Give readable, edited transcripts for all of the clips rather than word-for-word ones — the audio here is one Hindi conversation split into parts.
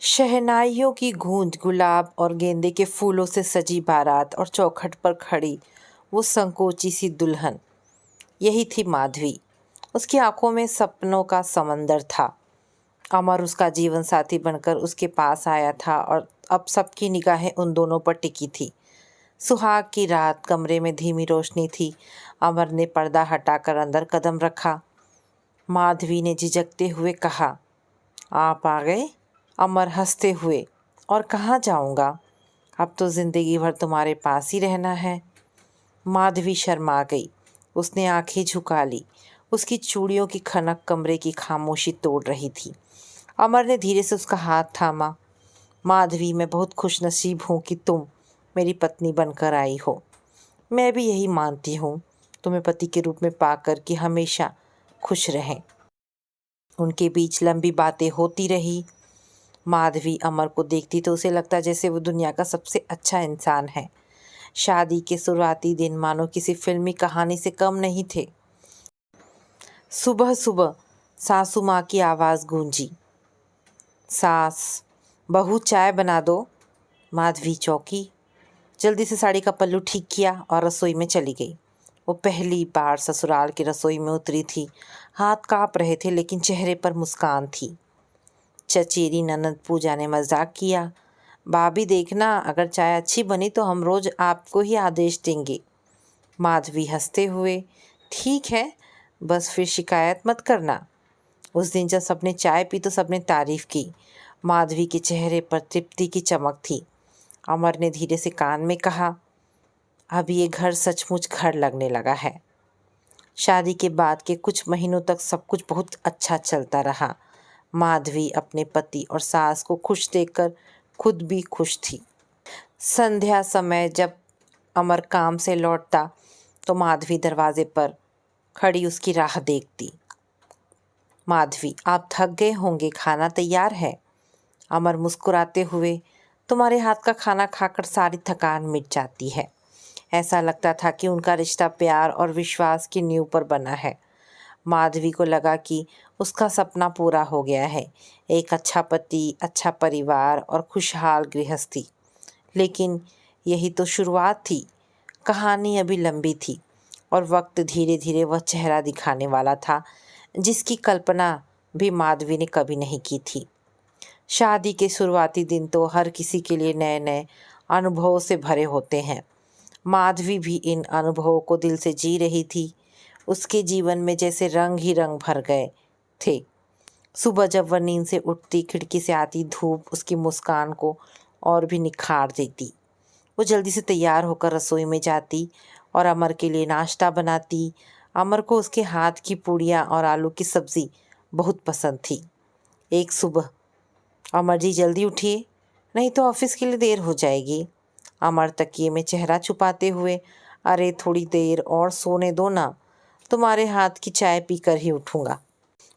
शहनाइयों की गूंज, गुलाब और गेंदे के फूलों से सजी बारात और चौखट पर खड़ी वो संकोची सी दुल्हन, यही थी माधवी। उसकी आंखों में सपनों का समंदर था। अमर उसका जीवन साथी बनकर उसके पास आया था और अब सबकी निगाहें उन दोनों पर टिकी थी। सुहाग की रात, कमरे में धीमी रोशनी थी। अमर ने पर्दा हटाकर अंदर कदम रखा। माधवी ने झिझकते हुए कहा, आप आ गए? अमर हंसते हुए, और कहाँ जाऊंगा, अब तो ज़िंदगी भर तुम्हारे पास ही रहना है। माधवी शर्मा गई। उसने आंखें झुका ली। उसकी चूड़ियों की खनक कमरे की खामोशी तोड़ रही थी। अमर ने धीरे से उसका हाथ थामा। माधवी, मैं बहुत खुशनसीब हूँ कि तुम मेरी पत्नी बनकर आई हो। मैं भी यही मानती हूँ, तुम्हें पति के रूप में पाकर कि हमेशा खुश रहें। उनके बीच लंबी बातें होती रही। माधवी अमर को देखती तो उसे लगता जैसे वो दुनिया का सबसे अच्छा इंसान है। शादी के शुरुआती दिन मानो किसी फिल्मी कहानी से कम नहीं थे। सुबह सुबह सासू माँ की आवाज़ गूंजी, सास, बहू चाय बना दो। माधवी चौंकी, जल्दी से साड़ी का पल्लू ठीक किया और रसोई में चली गई। वो पहली बार ससुराल की रसोई में उतरी थी। हाथ काँप रहे थे लेकिन चेहरे पर मुस्कान थी। चचेरी ननद पूजा ने मजाक किया, भाभी देखना, अगर चाय अच्छी बनी तो हम रोज आपको ही आदेश देंगे। माधवी हंसते हुए, ठीक है, बस फिर शिकायत मत करना। उस दिन जब सबने चाय पी तो सबने तारीफ की। माधवी के चेहरे पर तृप्ति की चमक थी। अमर ने धीरे से कान में कहा, अब ये घर सचमुच घर लगने लगा है। शादी के बाद के कुछ महीनों तक सब कुछ बहुत अच्छा चलता रहा। माधवी अपने पति और सास को खुश देखकर खुद भी खुश थी। संध्या समय जब अमर काम से लौटता तो माधवी दरवाजे पर खड़ी उसकी राह देखती। माधवी, आप थक गए होंगे, खाना तैयार है। अमर मुस्कुराते हुए, तुम्हारे हाथ का खाना खाकर सारी थकान मिट जाती है। ऐसा लगता था कि उनका रिश्ता प्यार और विश्वास की नींव पर बना है। माधवी को लगा कि उसका सपना पूरा हो गया है, एक अच्छा पति, अच्छा परिवार और खुशहाल गृहस्थी। लेकिन यही तो शुरुआत थी। कहानी अभी लंबी थी और वक्त धीरे धीरे वह चेहरा दिखाने वाला था जिसकी कल्पना भी माधवी ने कभी नहीं की थी। शादी के शुरुआती दिन तो हर किसी के लिए नए नए अनुभवों से भरे होते हैं। माधवी भी इन अनुभवों को दिल से जी रही थी। उसके जीवन में जैसे रंग ही रंग भर गए थे। सुबह जब वह नींद से उठती, खिड़की से आती धूप उसकी मुस्कान को और भी निखार देती। वो जल्दी से तैयार होकर रसोई में जाती और अमर के लिए नाश्ता बनाती। अमर को उसके हाथ की पूड़ियाँ और आलू की सब्ज़ी बहुत पसंद थी। एक सुबह, अमर जी जल्दी उठिए, नहीं तो ऑफिस के लिए देर हो जाएगी। अमर तकिए में चेहरा छुपाते हुए, अरे थोड़ी देर और सोने दो ना, तुम्हारे हाथ की चाय पीकर ही उठूँगा।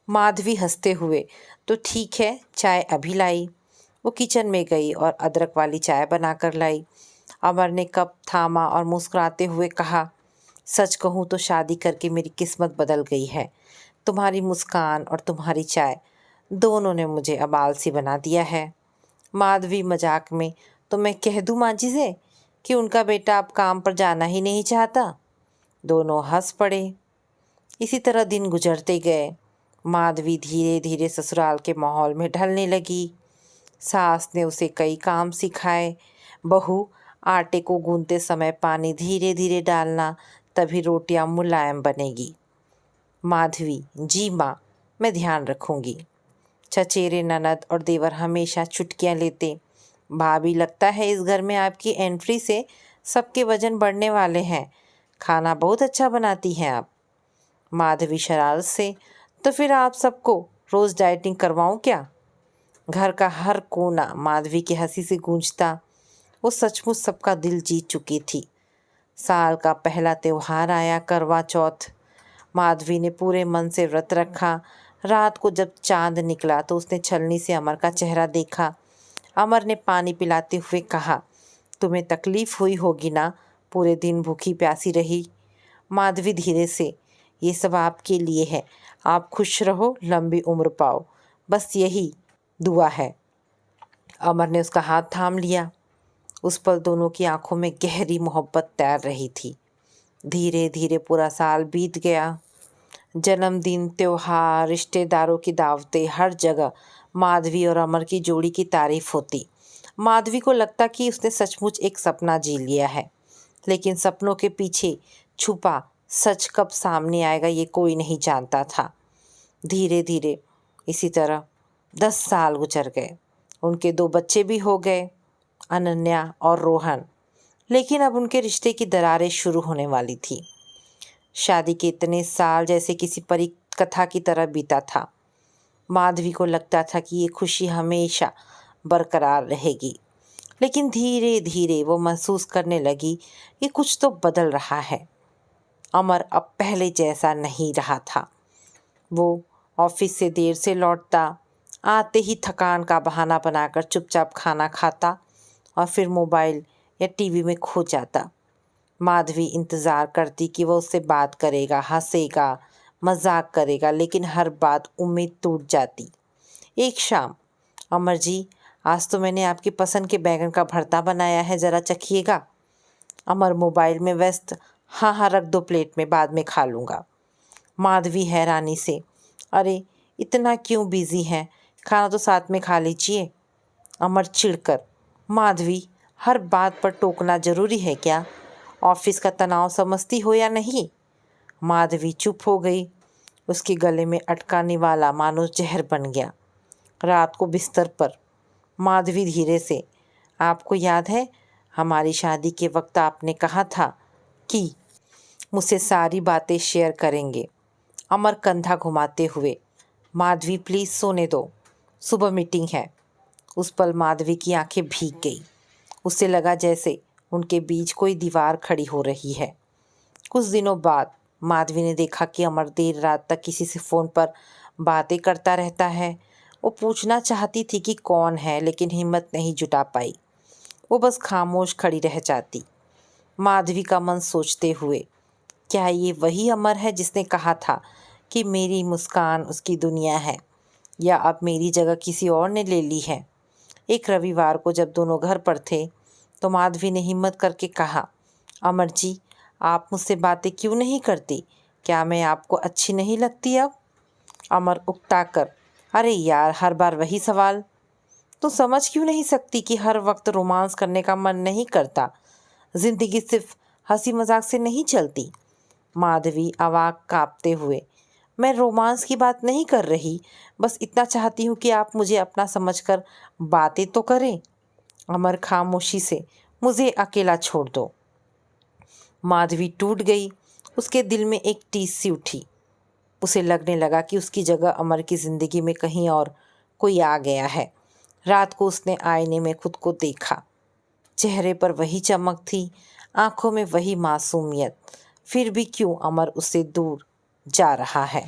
माधवी हंसते हुए, तो ठीक है, चाय अभी लाई। वो किचन में गई और अदरक वाली चाय बनाकर लाई। अमर ने कप थामा और मुस्कुराते हुए कहा, सच कहूँ तो शादी करके मेरी किस्मत बदल गई है। तुम्हारी मुस्कान और तुम्हारी चाय दोनों ने मुझे अब आलसी बना दिया है। माधवी मजाक में, तो मैं कह दूँ माँ जी से कि उनका बेटा अब काम पर जाना ही नहीं चाहता। दोनों हंस पड़े। इसी तरह दिन गुजरते गए। माधवी धीरे धीरे ससुराल के माहौल में ढलने लगी। सास ने उसे कई काम सिखाए। बहू, आटे को गूंथते समय पानी धीरे धीरे डालना, तभी रोटियां मुलायम बनेगी। माधवी, जी माँ, मैं ध्यान रखूंगी। चचेरे ननद और देवर हमेशा चुटकियां लेते, भाभी लगता है इस घर में आपकी एंट्री से सबके वजन बढ़ने वाले हैं, खाना बहुत अच्छा बनाती हैं आप। माधवी शरारत से, तो फिर आप सबको रोज़ डाइटिंग करवाऊं क्या? घर का हर कोना माधवी की हंसी से गूंजता। वो सचमुच सबका दिल जीत चुकी थी। साल का पहला त्योहार आया, करवा चौथ। माधवी ने पूरे मन से व्रत रखा। रात को जब चांद निकला तो उसने छलनी से अमर का चेहरा देखा। अमर ने पानी पिलाते हुए कहा, तुम्हें तकलीफ हुई होगी ना, पूरे दिन भूखी प्यासी रही। माधवी धीरे से, ये सब आपके लिए है, आप खुश रहो, लंबी उम्र पाओ, बस यही दुआ है। अमर ने उसका हाथ थाम लिया। उस पल दोनों की आंखों में गहरी मोहब्बत तैर रही थी। धीरे धीरे पूरा साल बीत गया। जन्मदिन, त्योहार, रिश्तेदारों की दावतें, हर जगह माधवी और अमर की जोड़ी की तारीफ होती। माधवी को लगता कि उसने सचमुच एक सपना जी लिया है, लेकिन सपनों के पीछे छुपा सच कब सामने आएगा ये कोई नहीं जानता था। धीरे धीरे इसी तरह 10 साल गुजर गए। उनके 2 बच्चे भी हो गए, अनन्या और रोहन। लेकिन अब उनके रिश्ते की दरारें शुरू होने वाली थी। शादी के इतने साल जैसे किसी परी कथा की तरह बीता था। माधवी को लगता था कि ये खुशी हमेशा बरकरार रहेगी, लेकिन धीरे धीरे वो महसूस करने लगी कि कुछ तो बदल रहा है। अमर अब पहले जैसा नहीं रहा था। वो ऑफिस से देर से लौटता, आते ही थकान का बहाना बनाकर चुपचाप खाना खाता और फिर मोबाइल या टीवी में खो जाता। माधवी इंतज़ार करती कि वह उससे बात करेगा, हंसेगा, मजाक करेगा, लेकिन हर बात उम्मीद टूट जाती। एक शाम, अमर जी, आज तो मैंने आपकी पसंद के बैंगन का भरता बनाया है, ज़रा चखिएगा। अमर मोबाइल में व्यस्त, हाँ हाँ रख दो प्लेट में, बाद में खा लूँगा। माधवी हैरानी से, अरे इतना क्यों बिजी हैं, खाना तो साथ में खा लीजिए। अमर चिढ़कर, माधवी, हर बात पर टोकना ज़रूरी है क्या? ऑफिस का तनाव समझती हो या नहीं? माधवी चुप हो गई। उसके गले में अटका निवाला मानो जहर बन गया। रात को बिस्तर पर माधवी धीरे से, आपको याद है हमारी शादी के वक्त आपने कहा था कि मुझसे सारी बातें शेयर करेंगे। अमर कंधा घुमाते हुए, माधवी प्लीज़ सोने दो, सुबह मीटिंग है। उस पल माधवी की आंखें भीग गई। उसे लगा जैसे उनके बीच कोई दीवार खड़ी हो रही है। कुछ दिनों बाद माधवी ने देखा कि अमर देर रात तक किसी से फ़ोन पर बातें करता रहता है। वो पूछना चाहती थी कि कौन है, लेकिन हिम्मत नहीं जुटा पाई। वो बस खामोश खड़ी रह जाती। माधवी का मन सोचते हुए, क्या ये वही अमर है जिसने कहा था कि मेरी मुस्कान उसकी दुनिया है, या अब मेरी जगह किसी और ने ले ली है? एक रविवार को जब दोनों घर पर थे तो माधवी ने हिम्मत करके कहा, अमर जी, आप मुझसे बातें क्यों नहीं करती? क्या मैं आपको अच्छी नहीं लगती अब? अमर उकता कर, अरे यार, हर बार वही सवाल। तो समझ क्यों नहीं सकती कि हर वक्त रोमांस करने का मन नहीं करता? जिंदगी सिर्फ हंसी मजाक से नहीं चलती। माधवी आवाज़ कांपते हुए, मैं रोमांस की बात नहीं कर रही, बस इतना चाहती हूँ कि आप मुझे अपना समझकर बातें तो करें। अमर खामोशी से, मुझे अकेला छोड़ दो। माधवी टूट गई। उसके दिल में एक टीस सी उठी। उसे लगने लगा कि उसकी जगह अमर की ज़िंदगी में कहीं और कोई आ गया है। रात को उसने आईने में खुद को देखा। चेहरे पर वही चमक थी, आंखों में वही मासूमियत। फिर भी क्यों अमर उससे दूर जा रहा है?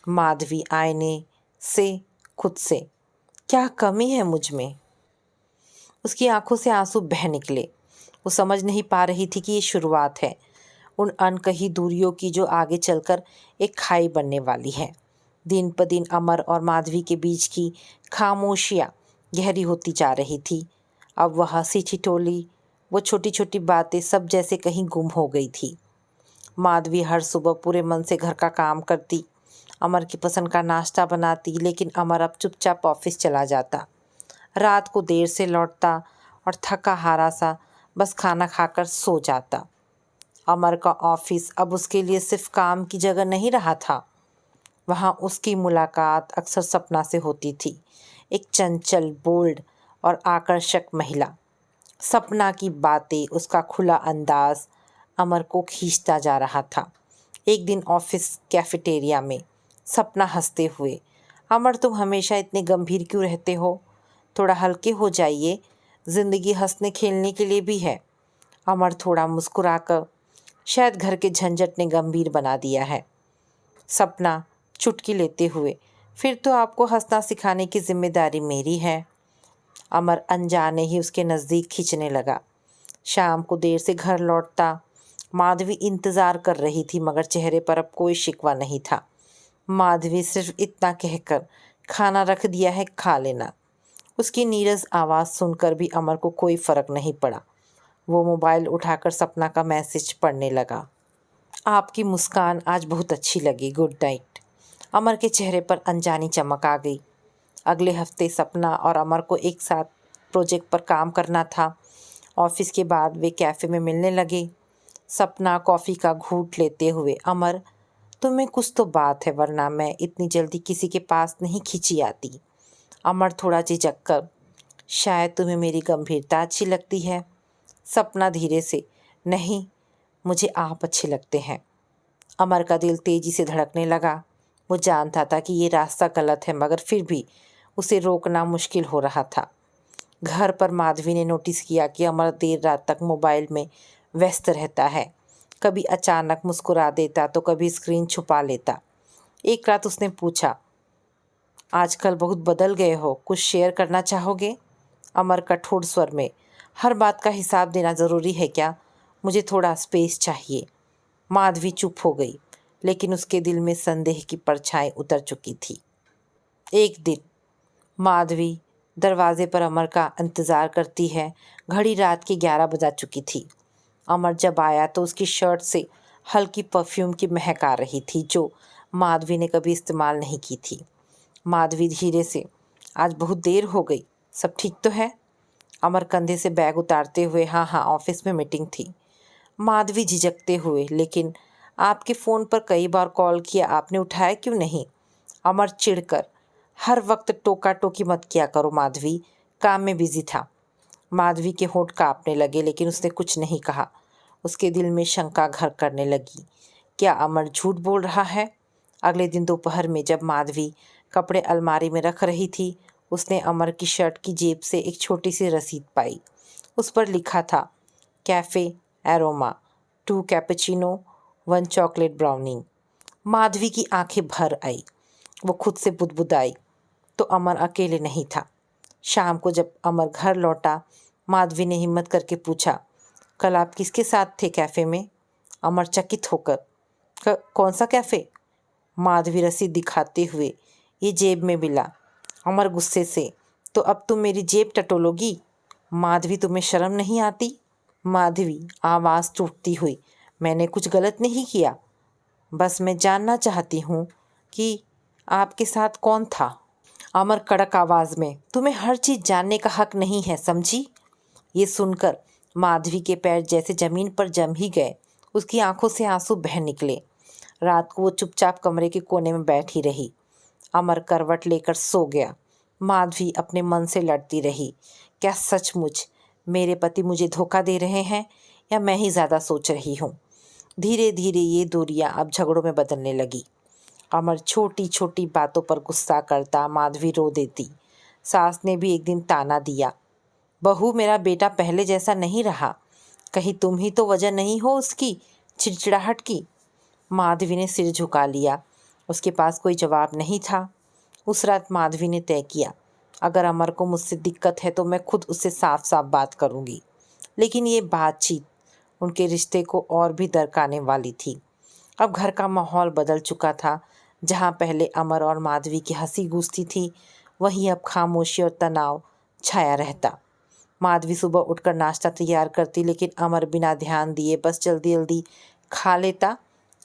माधवी आईने से खुद से, क्या कमी है मुझ में? उसकी आंखों से आंसू बह निकले। वो समझ नहीं पा रही थी कि ये शुरुआत है उन अनकही दूरियों की जो आगे चलकर एक खाई बनने वाली है। दिन ब दिन अमर और माधवी के बीच की खामोशियाँ गहरी होती जा रही थी। अब वह हंसी ठिठोली, वो छोटी छोटी बातें सब जैसे कहीं गुम हो गई थी। माधवी हर सुबह पूरे मन से घर का काम करती, अमर की पसंद का नाश्ता बनाती, लेकिन अमर अब चुपचाप ऑफिस चला जाता। रात को देर से लौटता और थका हारा सा बस खाना खाकर सो जाता। अमर का ऑफिस अब उसके लिए सिर्फ काम की जगह नहीं रहा था। वहाँ उसकी मुलाकात अक्सर सपना से होती थी। एक चंचल, बोल्ड और आकर्षक महिला। सपना की बातें, उसका खुला अंदाज अमर को खींचता जा रहा था। एक दिन ऑफिस कैफेटेरिया में सपना हंसते हुए, अमर तुम हमेशा इतने गंभीर क्यों रहते हो? थोड़ा हल्के हो जाइए, ज़िंदगी हंसने खेलने के लिए भी है। अमर थोड़ा मुस्कुराकर, शायद घर के झंझट ने गंभीर बना दिया है। सपना चुटकी लेते हुए, फिर तो आपको हंसना सिखाने की जिम्मेदारी मेरी है। अमर अनजाने ही उसके नज़दीक खींचने लगा। शाम को देर से घर लौटता। माधवी इंतज़ार कर रही थी, मगर चेहरे पर अब कोई शिकवा नहीं था। माधवी सिर्फ इतना कहकर, खाना रख दिया है, खा लेना। उसकी नीरस आवाज़ सुनकर भी अमर को कोई फ़र्क नहीं पड़ा। वो मोबाइल उठाकर सपना का मैसेज पढ़ने लगा। आपकी मुस्कान आज बहुत अच्छी लगी, गुड नाइट। अमर के चेहरे पर अनजानी चमक आ गई। अगले हफ्ते सपना और अमर को एक साथ प्रोजेक्ट पर काम करना था। ऑफिस के बाद वे कैफ़े में मिलने लगे। सपना कॉफ़ी का घूंट लेते हुए, अमर तुम्हें कुछ तो बात है, वरना मैं इतनी जल्दी किसी के पास नहीं खींची आती। अमर थोड़ा झिझक कर, शायद तुम्हें मेरी गंभीरता अच्छी लगती है। सपना धीरे से, नहीं, मुझे आप अच्छे लगते हैं। अमर का दिल तेजी से धड़कने लगा। वो जानता था कि ये रास्ता गलत है, मगर फिर भी उसे रोकना मुश्किल हो रहा था। घर पर माधवी ने नोटिस किया कि अमर देर रात तक मोबाइल में व्यस्त रहता है। कभी अचानक मुस्कुरा देता तो कभी स्क्रीन छुपा लेता। एक रात उसने पूछा, आजकल बहुत बदल गए हो, कुछ शेयर करना चाहोगे? अमर कठोर स्वर में, हर बात का हिसाब देना ज़रूरी है क्या? मुझे थोड़ा स्पेस चाहिए। माधवी चुप हो गई, लेकिन उसके दिल में संदेह की परछाई उतर चुकी थी। एक दिन माधवी दरवाजे पर अमर का इंतज़ार करती है। घड़ी रात के 11 बजा चुकी थी। अमर जब आया तो उसकी शर्ट से हल्की परफ्यूम की महक आ रही थी, जो माधवी ने कभी इस्तेमाल नहीं की थी। माधवी धीरे से, आज बहुत देर हो गई, सब ठीक तो है? अमर कंधे से बैग उतारते हुए, हाँ हाँ, ऑफिस में मीटिंग थी। माधवी झिझकते हुए, लेकिन आपके फ़ोन पर कई बार कॉल किया, आपने उठाया क्यों नहीं? अमर चिढ़कर, हर वक्त टोका टोकी मत किया करो माधवी, काम में बिजी था। माधवी के होंठ कांपने लगे, लेकिन उसने कुछ नहीं कहा। उसके दिल में शंका घर करने लगी, क्या अमर झूठ बोल रहा है? अगले दिन दोपहर में जब माधवी कपड़े अलमारी में रख रही थी, उसने अमर की शर्ट की जेब से एक छोटी सी रसीद पाई। उस पर लिखा था, cafe aroma, 2 cappuccino, 1 chocolate brownie. Madhavi की आंखें भर आई। वो खुद से बुदबुदाई, तो अमर अकेले नहीं था। शाम को जब अमर घर लौटा, माधवी ने हिम्मत करके पूछा, कल आप किसके साथ थे कैफ़े में? अमर चकित होकर, कौन सा कैफ़े? माधवी रसीद दिखाते हुए, ये जेब में मिला। अमर गुस्से से, तो अब तुम मेरी जेब टटोलोगी? माधवी, तुम्हें शर्म नहीं आती? माधवी आवाज़ टूटती हुई, मैंने कुछ गलत नहीं किया, बस मैं जानना चाहती हूँ कि आपके साथ कौन था। अमर कड़क आवाज़ में, तुम्हें हर चीज़ जानने का हक नहीं है, समझी? ये सुनकर माधवी के पैर जैसे ज़मीन पर जम ही गए। उसकी आंखों से आंसू बह निकले। रात को वो चुपचाप कमरे के कोने में बैठी रही। अमर करवट लेकर सो गया। माधवी अपने मन से लड़ती रही, क्या सचमुच मेरे पति मुझे धोखा दे रहे हैं, या मैं ही ज़्यादा सोच रही हूँ? धीरे धीरे ये दूरियां अब झगड़ों में बदलने लगी। अमर छोटी छोटी बातों पर गुस्सा करता, माधवी रो देती। सास ने भी एक दिन ताना दिया, बहू, मेरा बेटा पहले जैसा नहीं रहा, कहीं तुम ही तो वजह नहीं हो उसकी चिड़चिड़ाहट की। माधवी ने सिर झुका लिया। उसके पास कोई जवाब नहीं था। उस रात माधवी ने तय किया, अगर अमर को मुझसे दिक्कत है तो मैं खुद उससे साफ साफ बात करूंगी। लेकिन ये बातचीत उनके रिश्ते को और भी दरकाने वाली थी। अब घर का माहौल बदल चुका था। जहाँ पहले अमर और माधवी की हंसी गूंजती थी, वहीं अब खामोशी और तनाव छाया रहता। माधवी सुबह उठकर नाश्ता तैयार करती, लेकिन अमर बिना ध्यान दिए बस जल्दी जल्दी खा लेता।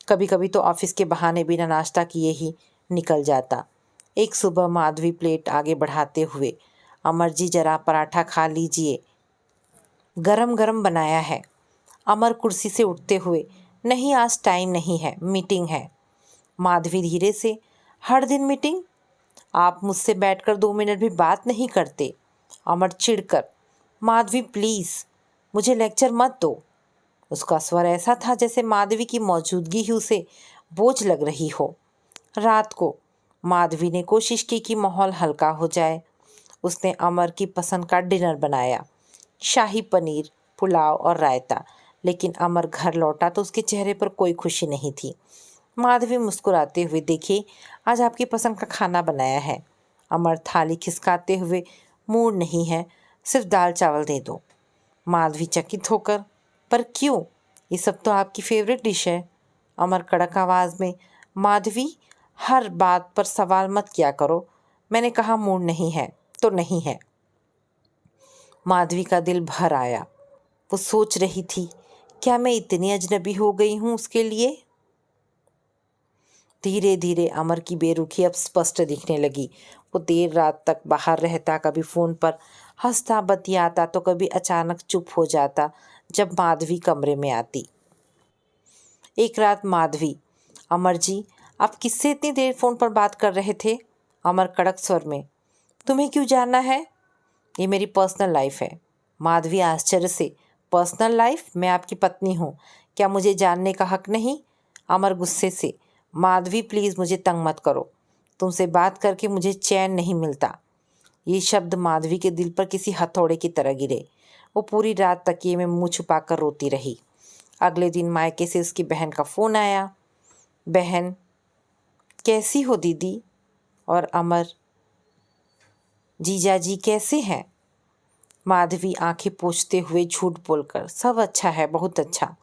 कभी कभी तो ऑफिस के बहाने बिना नाश्ता किए ही निकल जाता। एक सुबह माधवी प्लेट आगे बढ़ाते हुए, अमर जी जरा पराठा खा लीजिए, गरम गरम बनाया है। अमर कुर्सी से उठते हुए, नहीं आज टाइम नहीं है, मीटिंग है। माधवी धीरे से, हर दिन मीटिंग? आप मुझसे बैठकर 2 मिनट भी बात नहीं करते। अमर चिढ़कर, माधवी प्लीज़, मुझे लेक्चर मत दो। उसका स्वर ऐसा था जैसे माधवी की मौजूदगी ही उसे बोझ लग रही हो। रात को माधवी ने कोशिश की कि माहौल हल्का हो जाए। उसने अमर की पसंद का डिनर बनाया, शाही पनीर, पुलाव और रायता। लेकिन अमर घर लौटा तो उसके चेहरे पर कोई खुशी नहीं थी। माधवी मुस्कुराते हुए, देखिए आज आपकी पसंद का खाना बनाया है। अमर थाली खिसकाते हुए, मूड नहीं है, सिर्फ दाल चावल दे दो। माधवी चकित होकर, पर क्यों, ये सब तो आपकी फेवरेट डिश है। अमर कड़क आवाज़ में, माधवी हर बात पर सवाल मत किया करो, मैंने कहा मूड नहीं है तो नहीं है। माधवी का दिल भर आया। वो सोच रही थी, क्या मैं इतनी अजनबी हो गई हूँ उसके लिए? धीरे धीरे अमर की बेरुखी अब स्पष्ट दिखने लगी। वो देर रात तक बाहर रहता, कभी फ़ोन पर हंसता बतियाता तो कभी अचानक चुप हो जाता जब माधवी कमरे में आती। एक रात माधवी, अमर जी, आप किससे इतनी देर फ़ोन पर बात कर रहे थे? अमर कड़क स्वर में, तुम्हें क्यों जानना है? ये मेरी पर्सनल लाइफ है। माधवी आश्चर्य से, पर्सनल लाइफ? मैं आपकी पत्नी हूँ, क्या मुझे जानने का हक नहीं? अमर गुस्से से, माधवी प्लीज़ मुझे तंग मत करो, तुमसे बात करके मुझे चैन नहीं मिलता। ये शब्द माधवी के दिल पर किसी हथौड़े की तरह गिरे। वो पूरी रात तकिए में मुँह छुपाकर रोती रही। अगले दिन मायके से उसकी बहन का फ़ोन आया। बहन, कैसी हो दीदी? और अमर, जीजा जी कैसे हैं? माधवी आंखें पोंछते हुए झूठ बोलकर, सब अच्छा है, बहुत अच्छा।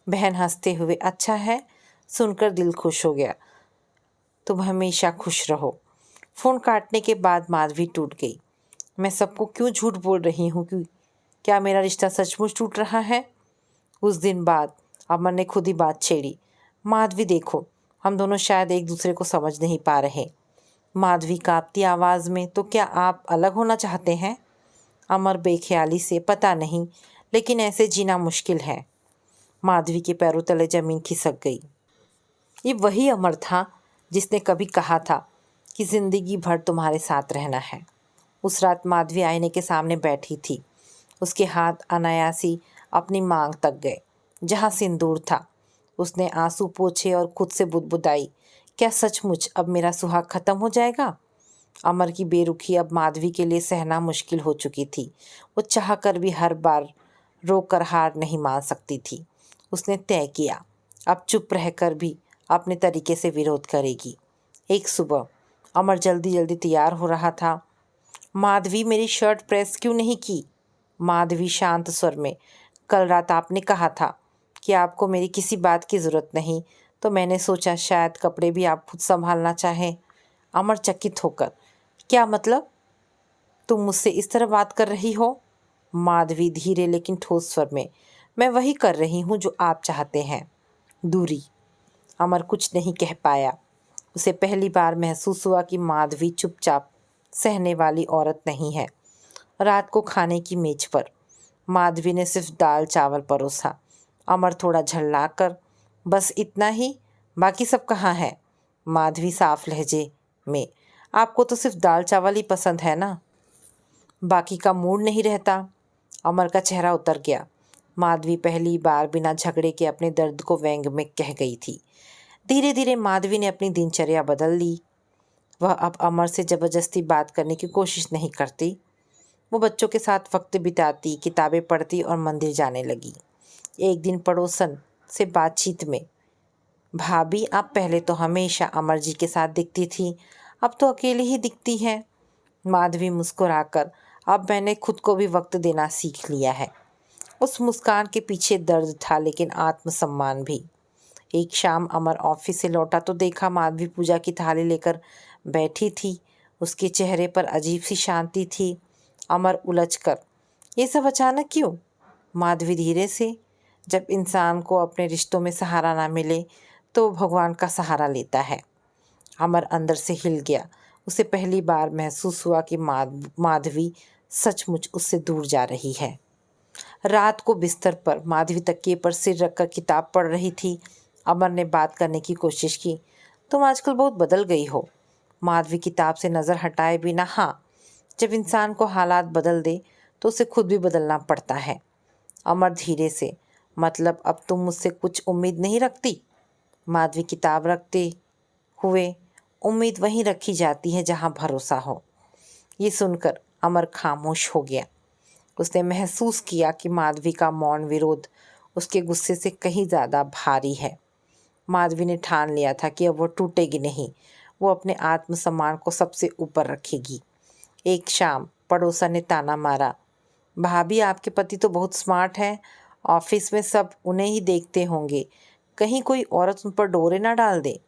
बहन हंसते हुए, अच्छा है, सुनकर दिल खुश हो गया, तुम हमेशा खुश रहो। फ़ोन काटने के बाद माधवी टूट गई। मैं सबको क्यों झूठ बोल रही हूँ कि क्या मेरा रिश्ता सचमुच टूट रहा है? उस दिन बाद अमर ने खुद ही बात छेड़ी। माधवी देखो, हम दोनों शायद एक दूसरे को समझ नहीं पा रहे। माधवी कांपती आवाज़ में, तो क्या आप अलग होना चाहते हैं? अमर बेख्याली से, पता नहीं, लेकिन ऐसे जीना मुश्किल है। माधवी के पैरों तले जमीन खिसक गई। ये वही अमर था जिसने कभी कहा था कि ज़िंदगी भर तुम्हारे साथ रहना है। उस रात माधवी आईने के सामने बैठी थी। उसके हाथ अनायासी अपनी मांग तक गए जहाँ सिंदूर था। उसने आंसू पोंछे और खुद से बुदबुदाई, क्या सचमुच अब मेरा सुहाग खत्म हो जाएगा? अमर की बेरुखी अब माधवी के लिए सहना मुश्किल हो चुकी थी। वो चाह कर भी हर बार रोकर हार नहीं मान सकती थी। उसने तय किया, अब चुप रहकर भी अपने तरीके से विरोध करेगी। एक सुबह अमर जल्दी जल्दी तैयार हो रहा था। माधवी, मेरी शर्ट प्रेस क्यों नहीं की? माधवी शांत स्वर में, कल रात आपने कहा था कि आपको मेरी किसी बात की ज़रूरत नहीं, तो मैंने सोचा शायद कपड़े भी आप खुद संभालना चाहें। अमर चकित होकर, क्या मतलब? तुम मुझसे इस तरह बात कर रही हो? माधवी धीरे लेकिन ठोस स्वर में, मैं वही कर रही हूँ जो आप चाहते हैं, दूरी। अमर कुछ नहीं कह पाया। उसे पहली बार महसूस हुआ कि माधवी चुपचाप सहने वाली औरत नहीं है। रात को खाने की मेज पर माधवी ने सिर्फ दाल चावल परोसा। अमर थोड़ा झल्ला कर, बस इतना ही, बाकी सब कहाँ है? माधवी साफ लहजे में, आपको तो सिर्फ दाल चावल ही पसंद है ना, बाकी का मूड नहीं रहता। अमर का चेहरा उतर गया। माधवी पहली बार बिना झगड़े के अपने दर्द को व्यंग में कह गई थी। धीरे धीरे माधवी ने अपनी दिनचर्या बदल ली। वह अब अमर से ज़बरदस्ती बात करने की कोशिश नहीं करती। वो बच्चों के साथ वक्त बिताती, किताबें पढ़ती और मंदिर जाने लगी। एक दिन पड़ोसन से बातचीत में, भाभी आप पहले तो हमेशा अमर जी के साथ दिखती थी, अब तो अकेली ही दिखती हैं। माधवी मुस्कुराकर, अब मैंने खुद को भी वक्त देना सीख लिया है। उस मुस्कान के पीछे दर्द था, लेकिन आत्मसम्मान भी। एक शाम अमर ऑफिस से लौटा तो देखा माधवी पूजा की थाली लेकर बैठी थी। उसके चेहरे पर अजीब सी शांति थी। अमर उलझकर, ये सब अचानक क्यों? माधवी धीरे से, जब इंसान को अपने रिश्तों में सहारा ना मिले तो भगवान का सहारा लेता है। अमर अंदर से हिल गया। उसे पहली बार महसूस हुआ कि माधवी सचमुच उससे दूर जा रही है। रात को बिस्तर पर माधवी तकिए पर सिर रखकर किताब पढ़ रही थी। अमर ने बात करने की कोशिश की, तुम आजकल बहुत बदल गई हो। माधवी किताब से नज़र हटाए बिना, हाँ, जब इंसान को हालात बदल दे तो उसे खुद भी बदलना पड़ता है। अमर धीरे से, मतलब अब तुम मुझसे कुछ उम्मीद नहीं रखती? माधवी किताब रखते हुए, उम्मीद वहीं रखी जाती है जहाँ भरोसा हो। ये सुनकर अमर खामोश हो गया। उसने महसूस किया कि माधवी का मौन विरोध उसके गुस्से से कहीं ज़्यादा भारी है। माधवी ने ठान लिया था कि अब वो टूटेगी नहीं। वो अपने आत्मसम्मान को सबसे ऊपर रखेगी। एक शाम पड़ोसन ने ताना मारा, भाभी आपके पति तो बहुत स्मार्ट हैं, ऑफिस में सब उन्हें ही देखते होंगे, कहीं कोई औरत उन पर डोरे ना डाल दे।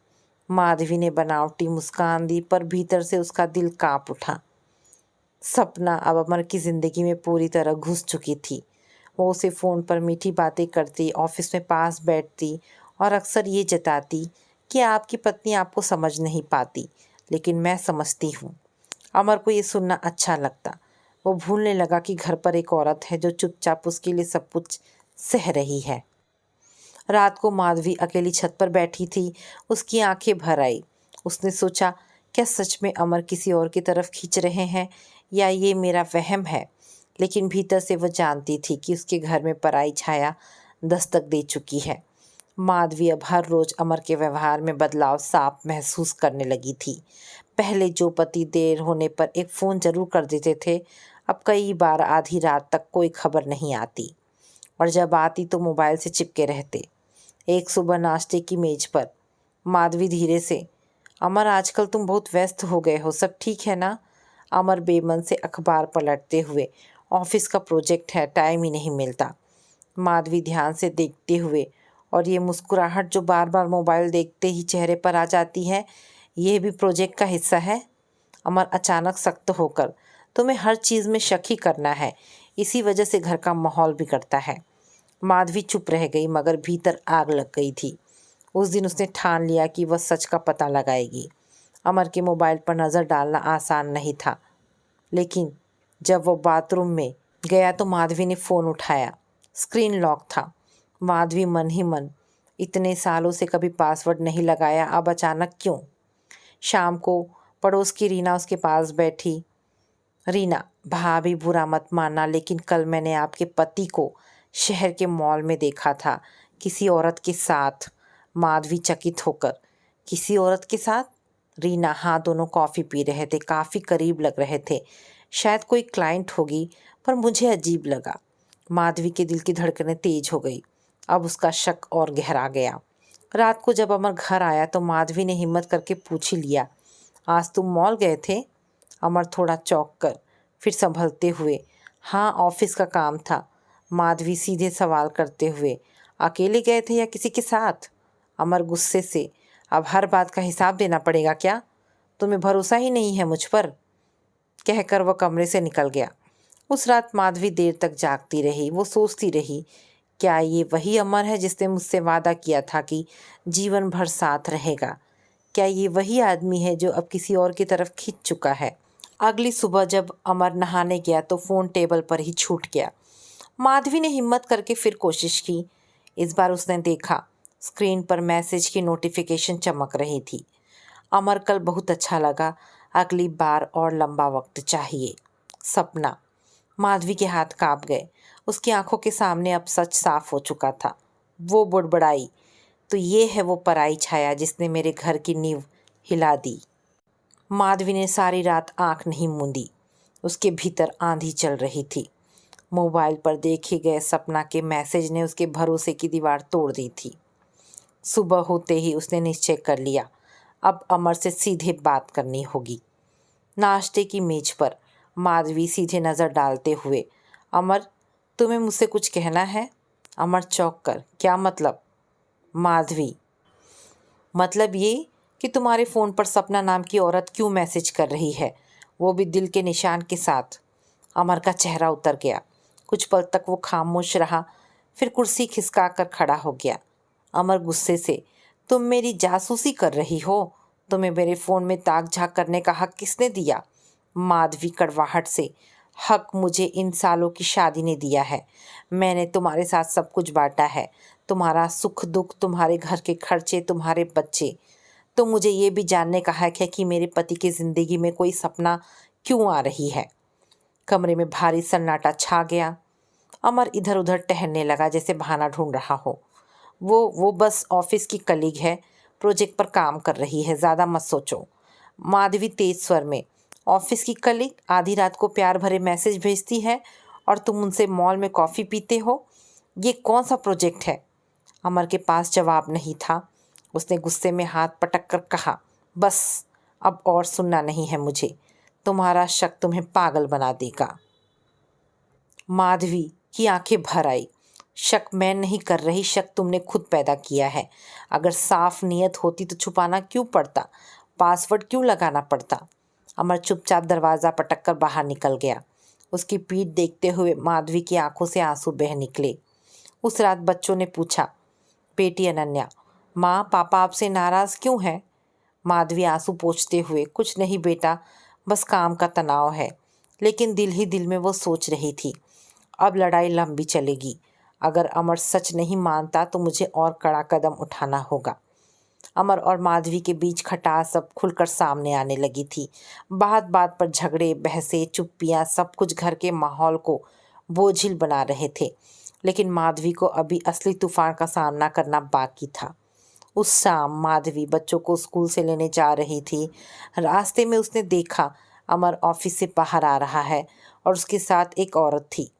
माधवी ने बनावटी मुस्कान दी, पर भीतर से उसका दिल कांप उठा। सपना अब अमर की ज़िंदगी में पूरी तरह घुस चुकी थी। वो उसे फ़ोन पर मीठी बातें करती, ऑफिस में पास बैठती और अक्सर ये जताती कि आपकी पत्नी आपको समझ नहीं पाती, लेकिन मैं समझती हूँ। अमर को ये सुनना अच्छा लगता। वो भूलने लगा कि घर पर एक औरत है जो चुपचाप उसके लिए सब कुछ सह रही है। रात को माधवी अकेली छत पर बैठी थी। उसकी आंखें भर आई। उसने सोचा, क्या सच में अमर किसी और की तरफ खींच रहे हैं या ये मेरा वहम है। लेकिन भीतर से वह जानती थी कि उसके घर में पराई छाया दस्तक दे चुकी है। माधवी अब हर रोज अमर के व्यवहार में बदलाव साफ महसूस करने लगी थी। पहले जो पति देर होने पर एक फ़ोन जरूर कर देते थे, अब कई बार आधी रात तक कोई खबर नहीं आती, और जब आती तो मोबाइल से चिपके रहते। एक सुबह नाश्ते की मेज पर माधवी धीरे से, अमर आजकल तुम बहुत व्यस्त हो गए हो, सब ठीक है ना। अमर बेमन से अखबार पलटते हुए, ऑफिस का प्रोजेक्ट है, टाइम ही नहीं मिलता। माधवी ध्यान से देखते हुए, और ये मुस्कुराहट जो बार बार मोबाइल देखते ही चेहरे पर आ जाती है, यह भी प्रोजेक्ट का हिस्सा है। अमर अचानक सख्त होकर, तुम्हें हर चीज़ में शक ही करना है, इसी वजह से घर का माहौल बिगड़ता है। माधवी चुप रह गई, मगर भीतर आग लग गई थी। उस दिन उसने ठान लिया कि वह सच का पता लगाएगी। अमर के मोबाइल पर नज़र डालना आसान नहीं था, लेकिन जब वो बाथरूम में गया तो माधवी ने फ़ोन उठाया। स्क्रीन लॉक था। माधवी मन ही मन, इतने सालों से कभी पासवर्ड नहीं लगाया, अब अचानक क्यों। शाम को पड़ोस की रीना उसके पास बैठी। रीना, भाभी बुरा मत मानना, लेकिन कल मैंने आपके पति को शहर के मॉल में देखा था, किसी औरत के साथ। माधवी चकित होकर, किसी औरत के साथ। रीना, हाँ, दोनों कॉफ़ी पी रहे थे, काफ़ी करीब लग रहे थे, शायद कोई क्लाइंट होगी, पर मुझे अजीब लगा। माधवी के दिल की धड़कनें तेज हो गई। अब उसका शक और गहरा गया। रात को जब अमर घर आया तो माधवी ने हिम्मत करके पूछ ही लिया, आज तुम मॉल गए थे। अमर थोड़ा चौंक कर, फिर संभलते हुए, हाँ, ऑफिस का काम था। माधवी सीधे सवाल करते हुए, अकेले गए थे या किसी के साथ। अमर गुस्से से, अब हर बात का हिसाब देना पड़ेगा क्या, तुम्हें भरोसा ही नहीं है मुझ पर, कहकर वह कमरे से निकल गया। उस रात माधवी देर तक जागती रही। वो सोचती रही, क्या ये वही अमर है जिसने मुझसे वादा किया था कि जीवन भर साथ रहेगा। क्या ये वही आदमी है जो अब किसी और की तरफ खींच चुका है। अगली सुबह जब अमर नहाने गया तो फ़ोन टेबल पर ही छूट गया। माधवी ने हिम्मत करके फिर कोशिश की। इस बार उसने देखा, स्क्रीन पर मैसेज की नोटिफिकेशन चमक रही थी। अमर, कल बहुत अच्छा लगा, अगली बार और लंबा वक्त चाहिए। सपना। माधवी के हाथ कांप गए। उसकी आंखों के सामने अब सच साफ हो चुका था। वो बुड़बड़ाई, तो ये है वो पराई छाया जिसने मेरे घर की नींव हिला दी। माधवी ने सारी रात आंख नहीं मूंदी। उसके भीतर आंधी चल रही थी। मोबाइल पर देखे गए सपना के मैसेज ने उसके भरोसे की दीवार तोड़ दी थी। सुबह होते ही उसने निश्चय कर लिया, अब अमर से सीधे बात करनी होगी। नाश्ते की मेज पर माधवी सीधे नज़र डालते हुए, अमर, तुम्हें मुझसे कुछ कहना है। अमर चौंक कर, क्या मतलब। माधवी, मतलब ये कि तुम्हारे फ़ोन पर सपना नाम की औरत क्यों मैसेज कर रही है, वो भी दिल के निशान के साथ। अमर का चेहरा उतर गया। कुछ पल तक वो खामोश रहा, फिर कुर्सी खिसका कर खड़ा हो गया। अमर गुस्से से, तुम मेरी जासूसी कर रही हो, तुम्हें मेरे फ़ोन में ताक झाँक करने का हक किसने दिया। माधवी कड़वाहट से, हक मुझे इन सालों की शादी ने दिया है। मैंने तुम्हारे साथ सब कुछ बांटा है, तुम्हारा सुख दुख, तुम्हारे घर के खर्चे, तुम्हारे बच्चे। तो मुझे ये भी जानने का हक है कि मेरे पति की ज़िंदगी में कोई सपना क्यों आ रही है। कमरे में भारी सन्नाटा छा गया। अमर इधर उधर टहलने लगा, जैसे बहाना ढूंढ रहा हो। वो बस ऑफिस की कलीग है, प्रोजेक्ट पर काम कर रही है, ज़्यादा मत सोचो। माधवी तेज स्वर में, ऑफिस की कलीग आधी रात को प्यार भरे मैसेज भेजती है और तुम उनसे मॉल में कॉफ़ी पीते हो, ये कौन सा प्रोजेक्ट है। अमर के पास जवाब नहीं था। उसने गुस्से में हाथ पटक कर कहा, बस, अब और सुनना नहीं है मुझे, तुम्हारा शक तुम्हें पागल बना देगा। माधवी की आंखें भर आई। शक मैं नहीं कर रही, शक तुमने खुद पैदा किया है। अगर साफ नीयत होती तो छुपाना क्यों पड़ता, पासवर्ड क्यों लगाना पड़ता। अमर चुपचाप दरवाज़ा पटक कर बाहर निकल गया। उसकी पीठ देखते हुए माधवी की आंखों से आंसू बह निकले। उस रात बच्चों ने पूछा, बेटी अनन्या, माँ पापा आपसे नाराज़ क्यों हैं? माधवी आंसू पोंछते हुए, कुछ नहीं बेटा, बस काम का तनाव है। लेकिन दिल ही दिल में वो सोच रही थी, अब लड़ाई लंबी चलेगी। अगर अमर सच नहीं मानता तो मुझे और कड़ा कदम उठाना होगा। अमर और माधवी के बीच खटास अब खुलकर सामने आने लगी थी। बात बात पर झगड़े, बहसें, चुप्पियाँ, सब कुछ घर के माहौल को बोझिल बना रहे थे। लेकिन माधवी को अभी असली तूफान का सामना करना बाकी था। उस शाम माधवी बच्चों को स्कूल से लेने जा रही थी। रास्ते में उसने देखा अमर ऑफिस से बाहर आ रहा है और उसके साथ एक औरत थी।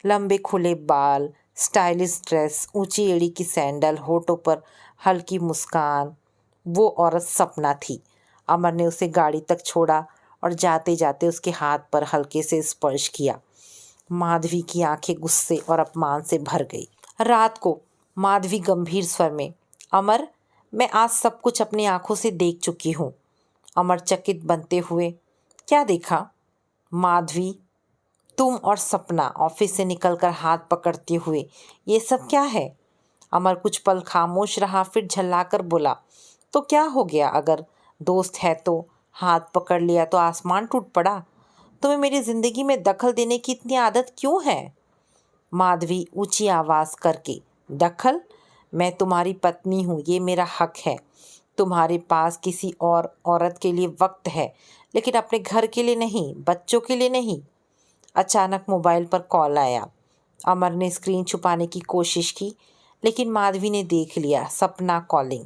लंबे खुले बाल, स्टाइलिश ड्रेस, ऊंची एड़ी की सैंडल, होठों पर हल्की मुस्कान। वो औरत सपना थी। अमर ने उसे गाड़ी तक छोड़ा और जाते जाते उसके हाथ पर हल्के से स्पर्श किया। माधवी की आंखें गुस्से और अपमान से भर गई। रात को माधवी गंभीर स्वर में, अमर, मैं आज सब कुछ अपनी आंखों से देख चुकी हूँ। अमर चकित बनते हुए, क्या देखा? माधवी, तुम और सपना ऑफिस से निकलकर हाथ पकड़ते हुए, ये सब क्या है? अमर कुछ पल खामोश रहा, फिर झल्लाकर बोला, तो क्या हो गया? अगर दोस्त है तो हाथ पकड़ लिया तो आसमान टूट पड़ा? तुम्हें मेरी जिंदगी में दखल देने की इतनी आदत क्यों है? माधवी ऊंची आवाज करके, दखल? मैं तुम्हारी पत्नी हूँ, ये मेरा हक है। तुम्हारे पास किसी और औरत के लिए वक्त है, लेकिन अपने घर के लिए नहीं, बच्चों के लिए नहीं। अचानक मोबाइल पर कॉल आया। अमर ने स्क्रीन छुपाने की कोशिश की, लेकिन माधवी ने देख लिया, सपना कॉलिंग।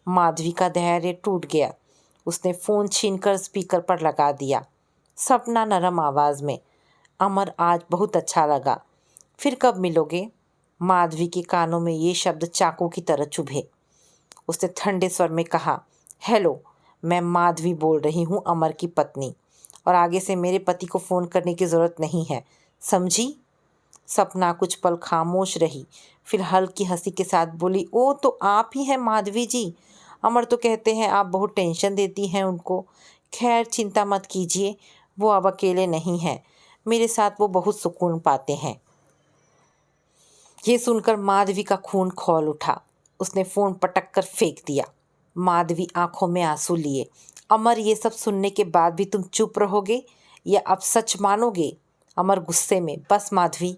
माधवी का धैर्य टूट गया। उसने फ़ोन छीनकर स्पीकर पर लगा दिया। सपना नरम आवाज़ में, अमर, आज बहुत अच्छा लगा, फिर कब मिलोगे? माधवी के कानों में ये शब्द चाकू की तरह चुभे। उसने ठंडे स्वर में कहा, हेलो, मैं माधवी बोल रही हूँ, अमर की पत्नी, और आगे से मेरे पति को फ़ोन करने की ज़रूरत नहीं है, समझी? सपना कुछ पल खामोश रही, फिर हल्की हंसी के साथ बोली, ओ तो आप ही हैं माधवी जी। अमर तो कहते हैं आप बहुत टेंशन देती हैं उनको। खैर चिंता मत कीजिए, वो अब अकेले नहीं हैं, मेरे साथ वो बहुत सुकून पाते हैं। ये सुनकर माधवी का खून खौल उठा। उसने फ़ोन पटक कर फेंक दिया। माधवी आंखों में आंसू लिए, अमर, ये सब सुनने के बाद भी तुम चुप रहोगे या अब सच मानोगे? अमर गुस्से में, बस माधवी,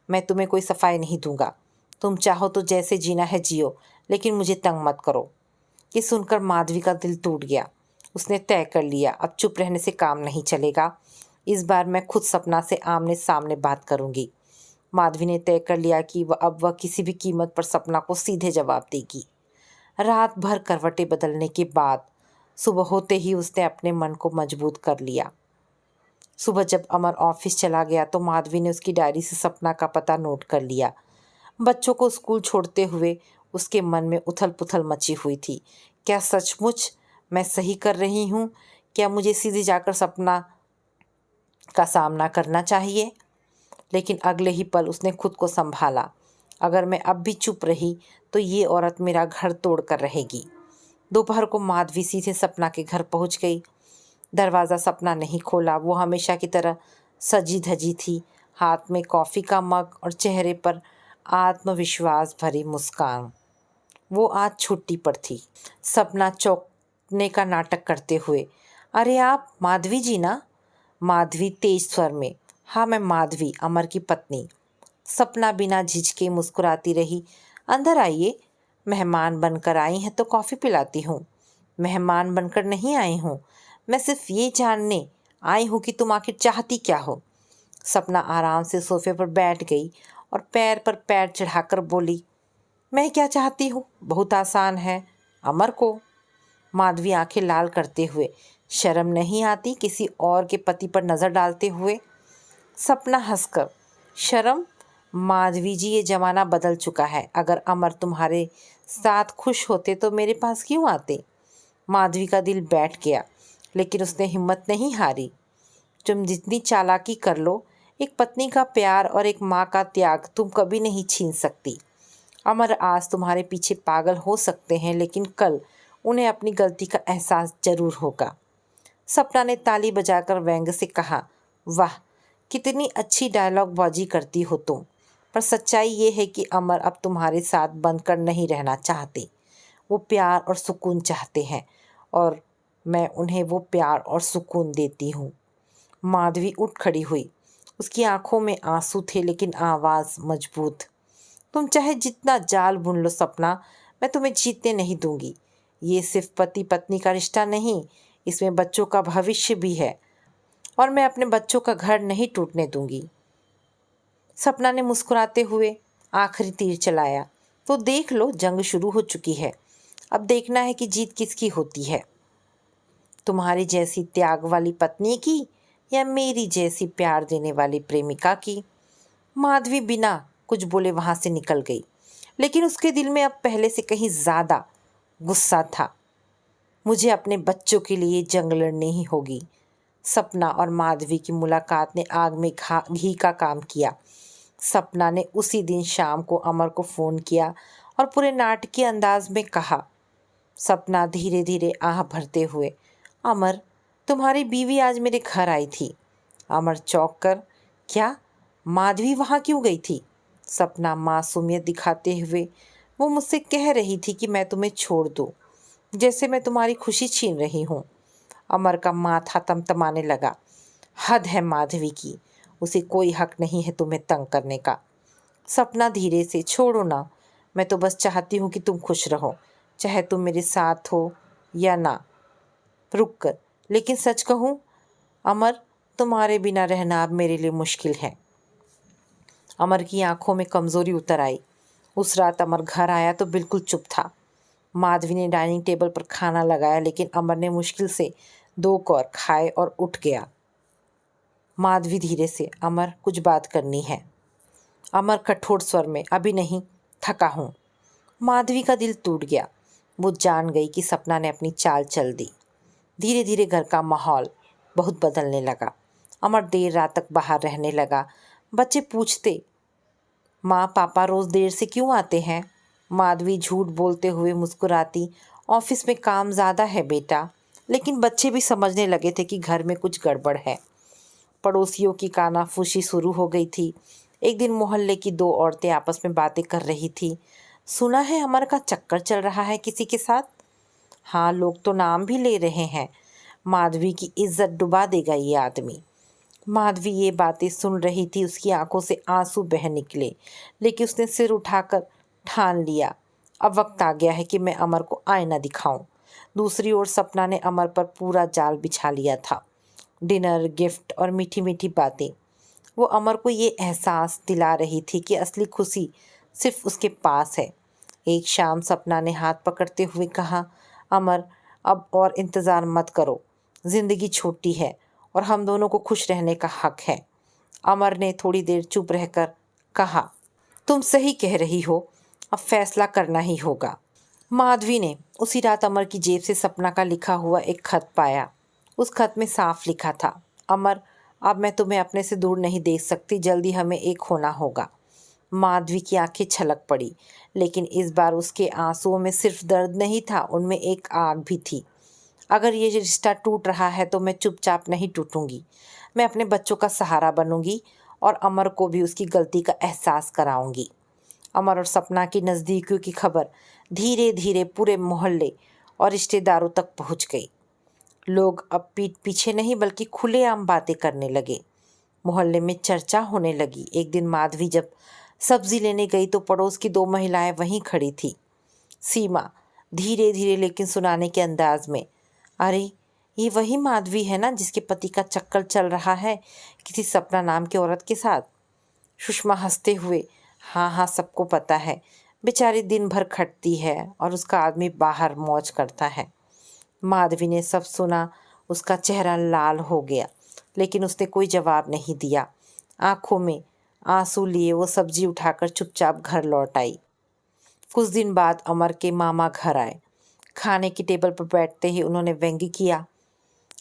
मैं तुम्हें कोई सफाई नहीं दूंगा। तुम चाहो तो जैसे जीना है जियो, लेकिन मुझे तंग मत करो। ये सुनकर माधवी का दिल टूट गया। उसने तय कर लिया, अब चुप रहने से काम नहीं चलेगा। इस बार मैं खुद सपना से आमने सामने बात करूंगी। माधवी ने तय कर लिया कि वह किसी भी कीमत पर सपना को सीधे जवाब देगी। रात भर करवटें बदलने के बाद सुबह होते ही उसने अपने मन को मजबूत कर लिया। सुबह जब अमर ऑफिस चला गया तो माधवी ने उसकी डायरी से सपना का पता नोट कर लिया। बच्चों को स्कूल छोड़ते हुए उसके मन में उथल पुथल मची हुई थी। क्या सचमुच मैं सही कर रही हूँ? क्या मुझे सीधे जाकर सपना का सामना करना चाहिए? लेकिन अगले ही पल उसने खुद को संभाला। अगर मैं अब भी चुप रही तो ये औरत मेरा घर तोड़ कर रहेगी। दोपहर को माधवी सीधे सपना के घर पहुंच गई। दरवाज़ा सपना नहीं खोला। वो हमेशा की तरह सजी धजी थी, हाथ में कॉफ़ी का मग और चेहरे पर आत्मविश्वास भरी मुस्कान। वो आज छुट्टी पर थी। सपना चौंकने का नाटक करते हुए, अरे आप माधवी जी ना? माधवी तेज स्वर में, हाँ मैं माधवी, अमर की पत्नी। सपना बिना झिझके मुस्कुराती रही, अंदर आइए, मेहमान बनकर आई हैं तो कॉफ़ी पिलाती हूँ। मेहमान बनकर नहीं आई हूँ, मैं सिर्फ ये जानने आई हूँ कि तुम आखिर चाहती क्या हो। सपना आराम से सोफे पर बैठ गई और पैर पर पैर चढ़ाकर बोली, मैं क्या चाहती हूँ, बहुत आसान है, अमर को। माधवी आंखें लाल करते हुए, शर्म नहीं आती किसी और के पति पर नज़र डालते हुए? सपना हंसकर, शर्म? माधवी जी, ये ज़माना बदल चुका है। अगर अमर तुम्हारे साथ खुश होते तो मेरे पास क्यों आते? माधवी का दिल बैठ गया, लेकिन उसने हिम्मत नहीं हारी। तुम जितनी चालाकी कर लो, एक पत्नी का प्यार और एक माँ का त्याग तुम कभी नहीं छीन सकती। अमर आज तुम्हारे पीछे पागल हो सकते हैं, लेकिन कल उन्हें अपनी गलती का एहसास जरूर होगा। सपना ने ताली बजाकर व्यंग से कहा, वाह, कितनी अच्छी डायलॉग बाजी करती हो तुम। पर सच्चाई ये है कि अमर अब तुम्हारे साथ बनकर नहीं रहना चाहते। वो प्यार और सुकून चाहते हैं और मैं उन्हें वो प्यार और सुकून देती हूँ। माधवी उठ खड़ी हुई। उसकी आंखों में आंसू थे लेकिन आवाज़ मजबूत। तुम चाहे जितना जाल बुन लो सपना, मैं तुम्हें जीतने नहीं दूंगी। ये सिर्फ पति पत्नी का रिश्ता नहीं, इसमें बच्चों का भविष्य भी है और मैं अपने बच्चों का घर नहीं टूटने दूंगी। सपना ने मुस्कुराते हुए आखिरी तीर चलाया। तो देख लो, जंग शुरू हो चुकी है। अब देखना है कि जीत किसकी होती है, तुम्हारी जैसी त्याग वाली पत्नी की या मेरी जैसी प्यार देने वाली प्रेमिका की। माधवी बिना कुछ बोले वहां से निकल गई, लेकिन उसके दिल में अब पहले से कहीं ज़्यादा गुस्सा था। मुझे अपने बच्चों के लिए जंग लड़नी ही होगी। सपना और माधवी की मुलाकात ने आग में घी का काम किया। सपना ने उसी दिन शाम को अमर को फ़ोन किया और पूरे नाटकीय अंदाज में कहा। सपना धीरे धीरे आह भरते हुए, अमर, तुम्हारी बीवी आज मेरे घर आई थी। अमर चौंक कर, क्या? माधवी वहाँ क्यों गई थी? सपना मासूमियत दिखाते हुए, वो मुझसे कह रही थी कि मैं तुम्हें छोड़ दूँ, जैसे मैं तुम्हारी खुशी छीन रही हूँ। अमर का माथा तमतमाने लगा। हद है माधवी की, उसे कोई हक नहीं है तुम्हें तंग करने का। सपना धीरे से, छोड़ो ना, मैं तो बस चाहती हूँ कि तुम खुश रहो, चाहे तुम मेरे साथ हो या ना। रुक कर, लेकिन सच कहूँ अमर, तुम्हारे बिना रहना अब मेरे लिए मुश्किल है। अमर की आंखों में कमजोरी उतर आई। उस रात अमर घर आया तो बिल्कुल चुप था। माधवी ने डाइनिंग टेबल पर खाना लगाया लेकिन अमर ने मुश्किल से 2 कौर खाए और उठ गया। माधवी धीरे से, अमर, कुछ बात करनी है। अमर कठोर स्वर में, अभी नहीं, थका हूँ। माधवी का दिल टूट गया। वो जान गई कि सपना ने अपनी चाल चल दी। धीरे धीरे घर का माहौल बहुत बदलने लगा। अमर देर रात तक बाहर रहने लगा। बच्चे पूछते, माँ पापा रोज़ देर से क्यों आते हैं? माधवी झूठ बोलते हुए मुस्कुराती, ऑफिस में काम ज़्यादा है बेटा। लेकिन बच्चे भी समझने लगे थे कि घर में कुछ गड़बड़ है। पड़ोसियों की कानाफूसी शुरू हो गई थी। एक दिन मोहल्ले की 2 औरतें आपस में बातें कर रही थी। सुना है अमर का चक्कर चल रहा है किसी के साथ। हाँ, लोग तो नाम भी ले रहे हैं। माधवी की इज्जत डुबा देगा ये आदमी। माधवी ये बातें सुन रही थी। उसकी आंखों से आंसू बह निकले, लेकिन उसने सिर उठाकर ठान लिया, अब वक्त आ गया है कि मैं अमर को आईना दिखाऊं। दूसरी ओर सपना ने अमर पर पूरा जाल बिछा लिया था। डिनर, गिफ्ट और मीठी मीठी बातें। वो अमर को ये एहसास दिला रही थी कि असली खुशी सिर्फ उसके पास है। एक शाम सपना ने हाथ पकड़ते हुए कहा, अमर, अब और इंतज़ार मत करो। ज़िंदगी छोटी है और हम दोनों को खुश रहने का हक है। अमर ने थोड़ी देर चुप रहकर कहा, तुम सही कह रही हो, अब फैसला करना ही होगा। माधवी ने उसी रात अमर की जेब से सपना का लिखा हुआ एक खत पाया। उस खत में साफ लिखा था, अमर, अब मैं तुम्हें अपने से दूर नहीं देख सकती, जल्दी हमें एक होना होगा। माधवी की आंखें छलक पड़ी, लेकिन इस बार उसके आंसुओं में सिर्फ दर्द नहीं था, उनमें एक आग भी थी। अगर ये रिश्ता टूट रहा है तो मैं चुपचाप नहीं टूटूंगी। मैं अपने बच्चों का सहारा बनूंगी और अमर को भी उसकी गलती का एहसास कराऊंगी। अमर और सपना की नज़दीकियों की खबर धीरे धीरे पूरे मोहल्ले और रिश्तेदारों तक पहुंच गई। लोग अब पीठ पीछे नहीं बल्कि खुलेआम बातें करने लगे। मोहल्ले में चर्चा होने लगी। एक दिन माधवी जब सब्जी लेने गई तो पड़ोस की 2 महिलाएं वहीं खड़ी थी। सीमा धीरे धीरे लेकिन सुनाने के अंदाज में, अरे, ये वही माधवी है ना जिसके पति का चक्कर चल रहा है किसी सपना नाम की औरत के साथ। सुषमा हंसते हुए, हाँ हाँ, सबको पता है, बेचारी दिन भर खटती है और उसका आदमी बाहर मौज करता है। माधवी ने सब सुना। उसका चेहरा लाल हो गया, लेकिन उसने कोई जवाब नहीं दिया। आंखों में आंसू लिए वो सब्जी उठाकर चुपचाप घर लौट आई। कुछ दिन बाद अमर के मामा घर आए। खाने की टेबल पर बैठते ही उन्होंने व्यंग्य किया,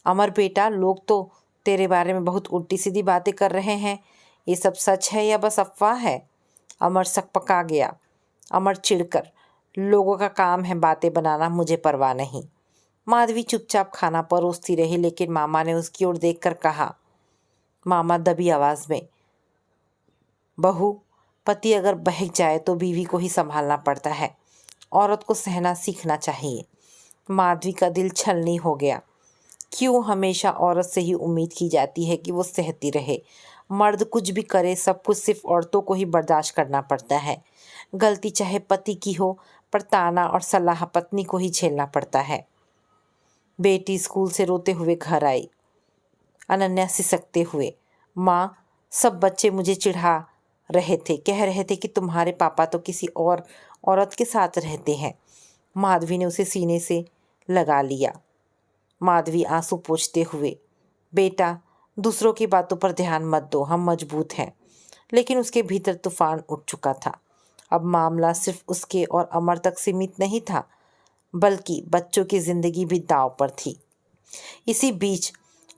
अमर बेटा, लोग तो तेरे बारे में बहुत उल्टी सीधी बातें कर रहे हैं, ये सब सच है या बस अफवाह है? अमर सकपका गया। अमर चिढ़कर, लोगों का काम है बातें बनाना, मुझे परवाह नहीं। माधवी चुपचाप खाना परोसती रही, लेकिन मामा ने उसकी ओर देखकर कहा, मामा दबी आवाज में, बहू, पति अगर बहक जाए तो बीवी को ही संभालना पड़ता है। औरत को सहना सीखना चाहिए। माधवी का दिल छलनी हो गया। क्यों हमेशा औरत से ही उम्मीद की जाती है कि वो सहती रहे। मर्द कुछ भी करे, सब कुछ सिर्फ औरतों को ही बर्दाश्त करना पड़ता है। गलती चाहे पति की हो, पर ताना और सलाह पत्नी को ही झेलना पड़ता है। बेटी स्कूल से रोते हुए घर आई। अनन्या सिसकते हुए, माँ, सब बच्चे मुझे चिढ़ा रहे थे, कह रहे थे कि तुम्हारे पापा तो किसी और औरत के साथ रहते हैं। माधवी ने उसे सीने से लगा लिया। माधवी आंसू पोंछते हुए, बेटा, दूसरों की बातों पर ध्यान मत दो, हम मजबूत हैं। लेकिन उसके भीतर तूफान उठ चुका था। अब मामला सिर्फ उसके और अमर तक सीमित नहीं था, बल्कि बच्चों की जिंदगी भी दांव पर थी। इसी बीच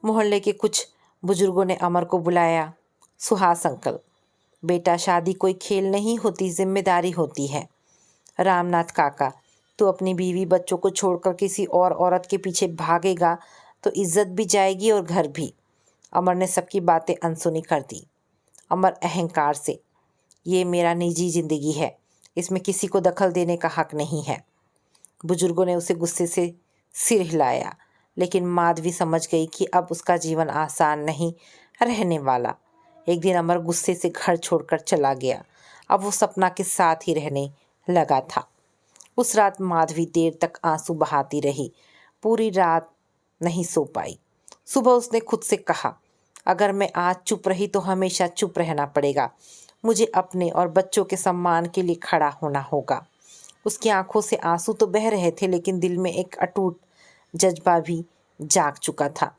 मोहल्ले के कुछ बुजुर्गों ने अमर को बुलाया। सुहास अंकल, बेटा, शादी कोई खेल नहीं होती, जिम्मेदारी होती है। रामनाथ काका, तू अपनी बीवी बच्चों को छोड़कर किसी और औरत के पीछे भागेगा तो इज्जत भी जाएगी और घर भी। अमर ने सबकी बातें अनसुनी कर दी। अमर अहंकार से, ये मेरा निजी जिंदगी है, इसमें किसी को दखल देने का हक नहीं है। बुजुर्गों ने उसे गुस्से से सिर हिलाया, लेकिन माधवी समझ गई कि अब उसका जीवन आसान नहीं रहने वाला। एक दिन अमर गुस्से से घर छोड़कर चला गया। अब वो सपना के साथ ही रहने लगा था। उस रात माधवी देर तक आंसू बहाती रही, पूरी रात नहीं सो पाई। सुबह उसने खुद से कहा, अगर मैं आज चुप रही तो हमेशा चुप रहना पड़ेगा। मुझे अपने और बच्चों के सम्मान के लिए खड़ा होना होगा। उसकी आंखों से आंसू तो बह रहे थे, लेकिन दिल में एक अटूट जज्बा भी जाग चुका था।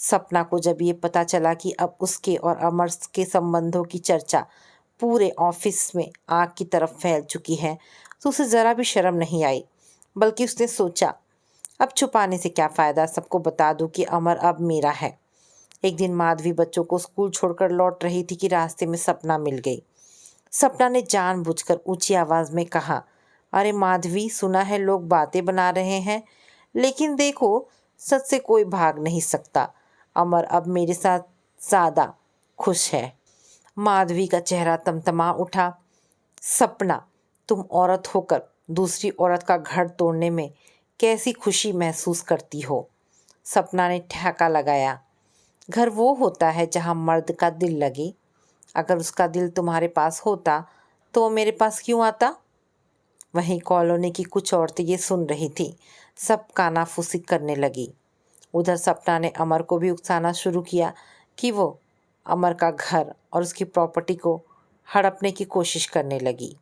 सपना को जब ये पता चला कि अब उसके और अमर के संबंधों की चर्चा पूरे ऑफिस में आग की तरफ फैल चुकी है, तो उसे ज़रा भी शर्म नहीं आई, बल्कि उसने सोचा, अब छुपाने से क्या फ़ायदा, सबको बता दूं कि अमर अब मेरा है। एक दिन माधवी बच्चों को स्कूल छोड़कर लौट रही थी कि रास्ते में सपना मिल गई। सपना ने जानबूझकर ऊंची आवाज़ में कहा, अरे माधवी, सुना है लोग बातें बना रहे हैं, लेकिन देखो, सच से कोई भाग नहीं सकता। अमर अब मेरे साथ ज़्यादा खुश है। माधवी का चेहरा तमतमा उठा। सपना, तुम औरत होकर दूसरी औरत का घर तोड़ने में कैसी खुशी महसूस करती हो? सपना ने ठहाका लगाया। घर वो होता है जहाँ मर्द का दिल लगे। अगर उसका दिल तुम्हारे पास होता तो वो मेरे पास क्यों आता? वहीं कॉलोनी की कुछ औरतें ये सुन रही थी। सब कानाफूसी करने लगी। उधर सपना ने अमर को भी उकसाना शुरू किया कि वो अमर का घर और उसकी प्रॉपर्टी को हड़पने की कोशिश करने लगी।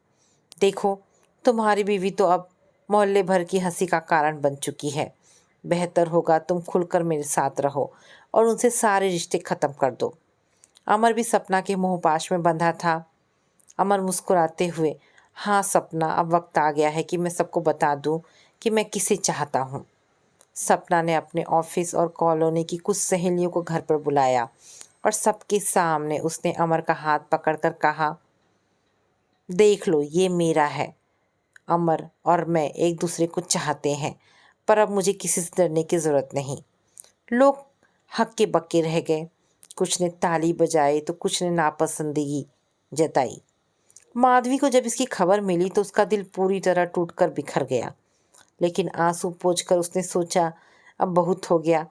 देखो, तुम्हारी बीवी तो अब मोहल्ले भर की हंसी का कारण बन चुकी है। बेहतर होगा तुम खुलकर मेरे साथ रहो और उनसे सारे रिश्ते ख़त्म कर दो। अमर भी सपना के मोहपाश में बंधा था। अमर मुस्कुराते हुए, हाँ सपना, अब वक्त आ गया है कि मैं सबको बता दूं कि मैं किसे चाहता हूँ। सपना ने अपने ऑफिस और कॉलोनी की कुछ सहेलियों को घर पर बुलाया और सबके सामने उसने अमर का हाथ पकड़कर कहा, देख लो, ये मेरा है। अमर और मैं एक दूसरे को चाहते हैं, पर अब मुझे किसी से डरने की ज़रूरत नहीं। लोग हक्के बक्के रह गए। कुछ ने ताली बजाई तो कुछ ने नापसंदगी जताई। माधवी को जब इसकी खबर मिली तो उसका दिल पूरी तरह टूटकर बिखर गया, लेकिन आंसू पोंछकर उसने सोचा, अब बहुत हो गया।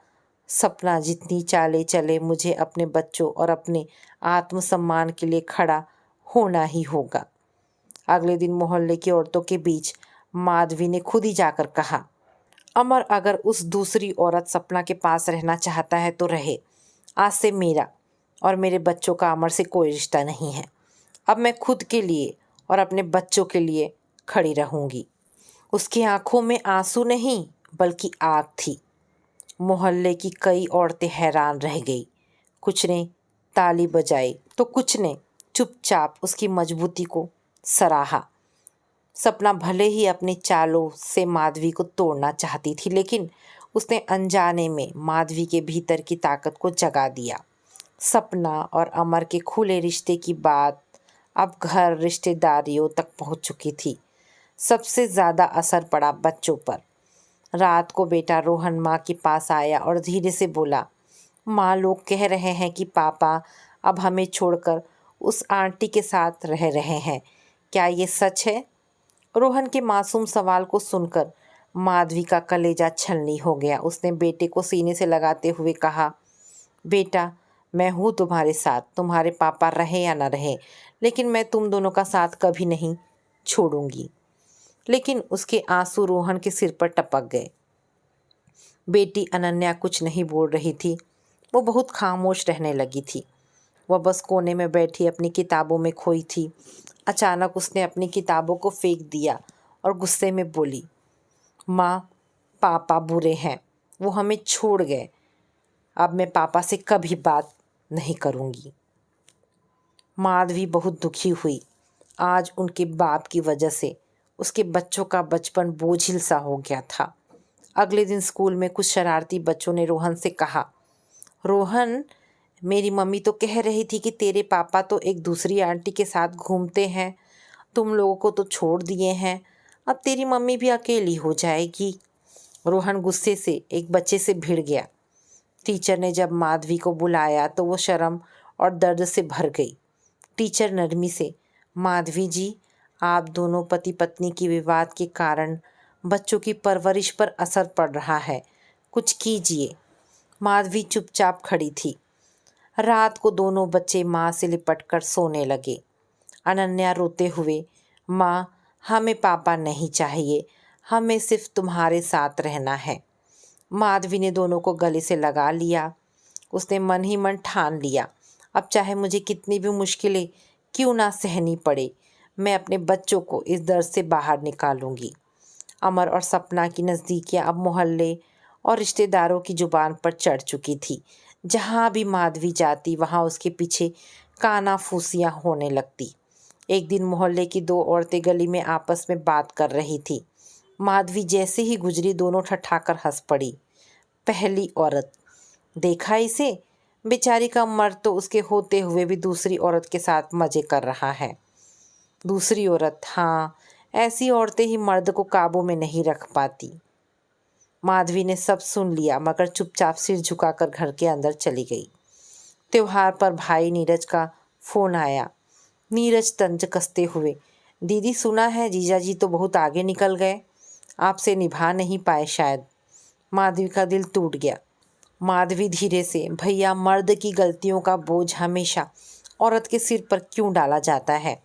सपना जितनी चाले चले, मुझे अपने बच्चों और अपने आत्मसम्मान के लिए खड़ा होना ही होगा। अगले दिन मोहल्ले की औरतों के बीच माधवी ने खुद ही जाकर कहा, अमर अगर उस दूसरी औरत सपना के पास रहना चाहता है तो रहे। आज से मेरा और मेरे बच्चों का अमर से कोई रिश्ता नहीं है। अब मैं खुद के लिए और अपने बच्चों के लिए खड़ी रहूंगी। उसकी आंखों में आंसू नहीं, बल्कि आग थी। मोहल्ले की कई औरतें हैरान रह गई। कुछ ने ताली बजाई तो कुछ ने चुपचाप उसकी मजबूती को सराहा। सपना भले ही अपनी चालों से माधवी को तोड़ना चाहती थी, लेकिन उसने अनजाने में माधवी के भीतर की ताकत को जगा दिया। सपना और अमर के खुले रिश्ते की बात अब घर रिश्तेदारियों तक पहुंच चुकी थी। सबसे ज़्यादा असर पड़ा बच्चों पर। रात को बेटा रोहन माँ के पास आया और धीरे से बोला, माँ, लोग कह रहे हैं कि पापा अब हमें छोड़कर उस आंटी के साथ रह रहे हैं, क्या ये सच है? रोहन के मासूम सवाल को सुनकर माधवी का कलेजा छलनी हो गया। उसने बेटे को सीने से लगाते हुए कहा, बेटा, मैं हूँ तुम्हारे साथ, तुम्हारे पापा रहे या न रहे, लेकिन मैं तुम दोनों का साथ कभी नहीं छोड़ूंगी। लेकिन उसके आंसू रोहन के सिर पर टपक गए। बेटी अनन्या कुछ नहीं बोल रही थी। वो बहुत खामोश रहने लगी थी। वह बस कोने में बैठी अपनी किताबों में खोई थी। अचानक उसने अपनी किताबों को फेंक दिया और गुस्से में बोली, माँ, पापा बुरे हैं, वो हमें छोड़ गए। अब मैं पापा से कभी बात नहीं करूँगी। माधवी बहुत दुखी हुई। आज उनके बाप की वजह से उसके बच्चों का बचपन बोझिल सा हो गया था। अगले दिन स्कूल में कुछ शरारती बच्चों ने रोहन से कहा, रोहन, मेरी मम्मी तो कह रही थी कि तेरे पापा तो एक दूसरी आंटी के साथ घूमते हैं, तुम लोगों को तो छोड़ दिए हैं, अब तेरी मम्मी भी अकेली हो जाएगी। रोहन गुस्से से एक बच्चे से भिड़ गया। टीचर ने जब माधवी को बुलाया तो वो शर्म और दर्द से भर गई। टीचर नरमी से, माधवी जी, आप दोनों पति पत्नी की विवाद के कारण बच्चों की परवरिश पर असर पड़ रहा है, कुछ कीजिए। माधवी चुपचाप खड़ी थी। रात को दोनों बच्चे माँ से लिपटकर सोने लगे। अनन्या रोते हुए, माँ, हमें पापा नहीं चाहिए, हमें सिर्फ तुम्हारे साथ रहना है। माधवी ने दोनों को गले से लगा लिया। उसने मन ही मन ठान लिया, अब चाहे मुझे कितनी भी मुश्किलें क्यों ना सहनी पड़े, मैं अपने बच्चों को इस दर्द से बाहर निकालूंगी। अमर और सपना की नज़दीकियाँ अब मोहल्ले और रिश्तेदारों की जुबान पर चढ़ चुकी थी। जहाँ भी माधवी जाती वहाँ उसके पीछे कानाफूसियाँ होने लगती। एक दिन मोहल्ले की दो औरतें गली में आपस में बात कर रही थी। माधवी जैसे ही गुजरी दोनों ठठाकर हंस पड़ी। पहली औरत, देखा इसे, बेचारी का मर्द तो उसके होते हुए भी दूसरी औरत के साथ मजे कर रहा है। दूसरी औरत, हाँ, ऐसी औरतें ही मर्द को काबू में नहीं रख पाती। माधवी ने सब सुन लिया मगर चुपचाप सिर झुकाकर घर के अंदर चली गई। त्योहार पर भाई नीरज का फोन आया। नीरज तंज कसते हुए, दीदी, सुना है जीजा जी तो बहुत आगे निकल गए, आपसे निभा नहीं पाए शायद। माधवी का दिल टूट गया। माधवी धीरे से, भैया, मर्द की गलतियों का बोझ हमेशा औरत के सिर पर क्यों डाला जाता है।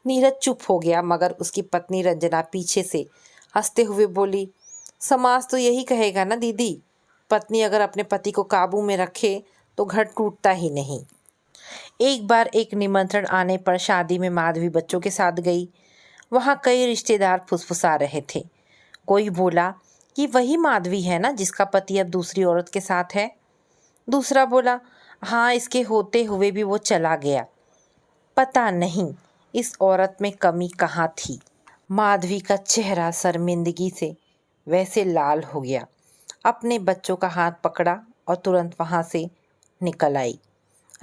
नीरज चुप हो गया मगर उसकी पत्नी रंजना पीछे से हंसते हुए बोली, समाज तो यही कहेगा ना दीदी, पत्नी अगर अपने पति को काबू में रखे तो घर टूटता ही नहीं। एक बार एक निमंत्रण आने पर शादी में माधवी बच्चों के साथ गई। वहाँ कई रिश्तेदार फुसफुसा रहे थे। कोई बोला कि वही माधवी है ना जिसका पति अब दूसरी औरत के साथ है। दूसरा बोला, हाँ, इसके होते हुए भी वो चला गया। पता नहीं इस औरत में कमी कहाँ थी। माधवी का चेहरा शर्मिंदगी से वैसे लाल हो गया। अपने बच्चों का हाथ पकड़ा और तुरंत वहाँ से निकल आई।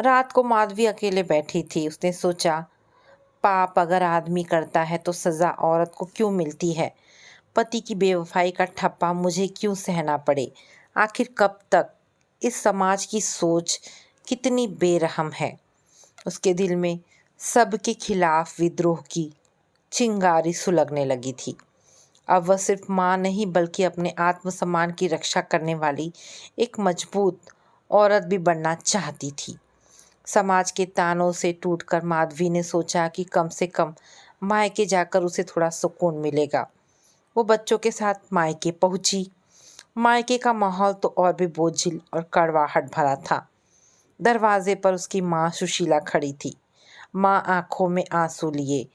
रात को माधवी अकेले बैठी थी। उसने सोचा, पाप अगर आदमी करता है तो सज़ा औरत को क्यों मिलती है? पति की बेवफाई का ठप्पा मुझे क्यों सहना पड़े? आखिर कब तक? इस समाज की सोच कितनी बेरहम है। उसके दिल में सबके खिलाफ विद्रोह की चिंगारी सुलगने लगी थी। अब वह सिर्फ माँ नहीं बल्कि अपने आत्मसम्मान की रक्षा करने वाली एक मजबूत औरत भी बनना चाहती थी। समाज के तानों से टूटकर माधवी ने सोचा कि कम से कम मायके जाकर उसे थोड़ा सुकून मिलेगा। वो बच्चों के साथ मायके पहुंची। मायके का माहौल तो और भी बोझिल और कड़वाहट भरा था। दरवाजे पर उसकी माँ सुशीला खड़ी थी। माँ आंखों में आंसू लिए,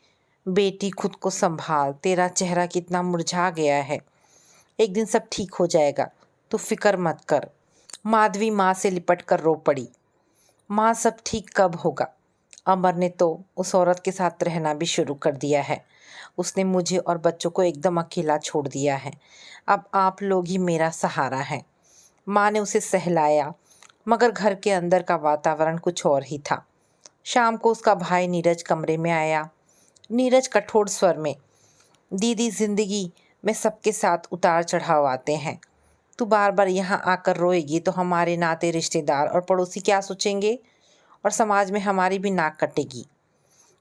बेटी, खुद को संभाल, तेरा चेहरा कितना मुरझा गया है, एक दिन सब ठीक हो जाएगा, तू फिक्र मत कर। माधवी माँ से लिपट कर रो पड़ी। माँ, सब ठीक कब होगा? अमर ने तो उस औरत के साथ रहना भी शुरू कर दिया है। उसने मुझे और बच्चों को एकदम अकेला छोड़ दिया है। अब आप लोग ही मेरा सहारा हैं। माँ ने उसे सहलाया मगर घर के अंदर का वातावरण कुछ और ही था। शाम को उसका भाई नीरज कमरे में आया। नीरज कठोर स्वर में, दीदी, जिंदगी में सबके साथ उतार चढ़ाव आते हैं। तू बार बार यहाँ आकर रोएगी तो हमारे नाते रिश्तेदार और पड़ोसी क्या सोचेंगे, और समाज में हमारी भी नाक कटेगी।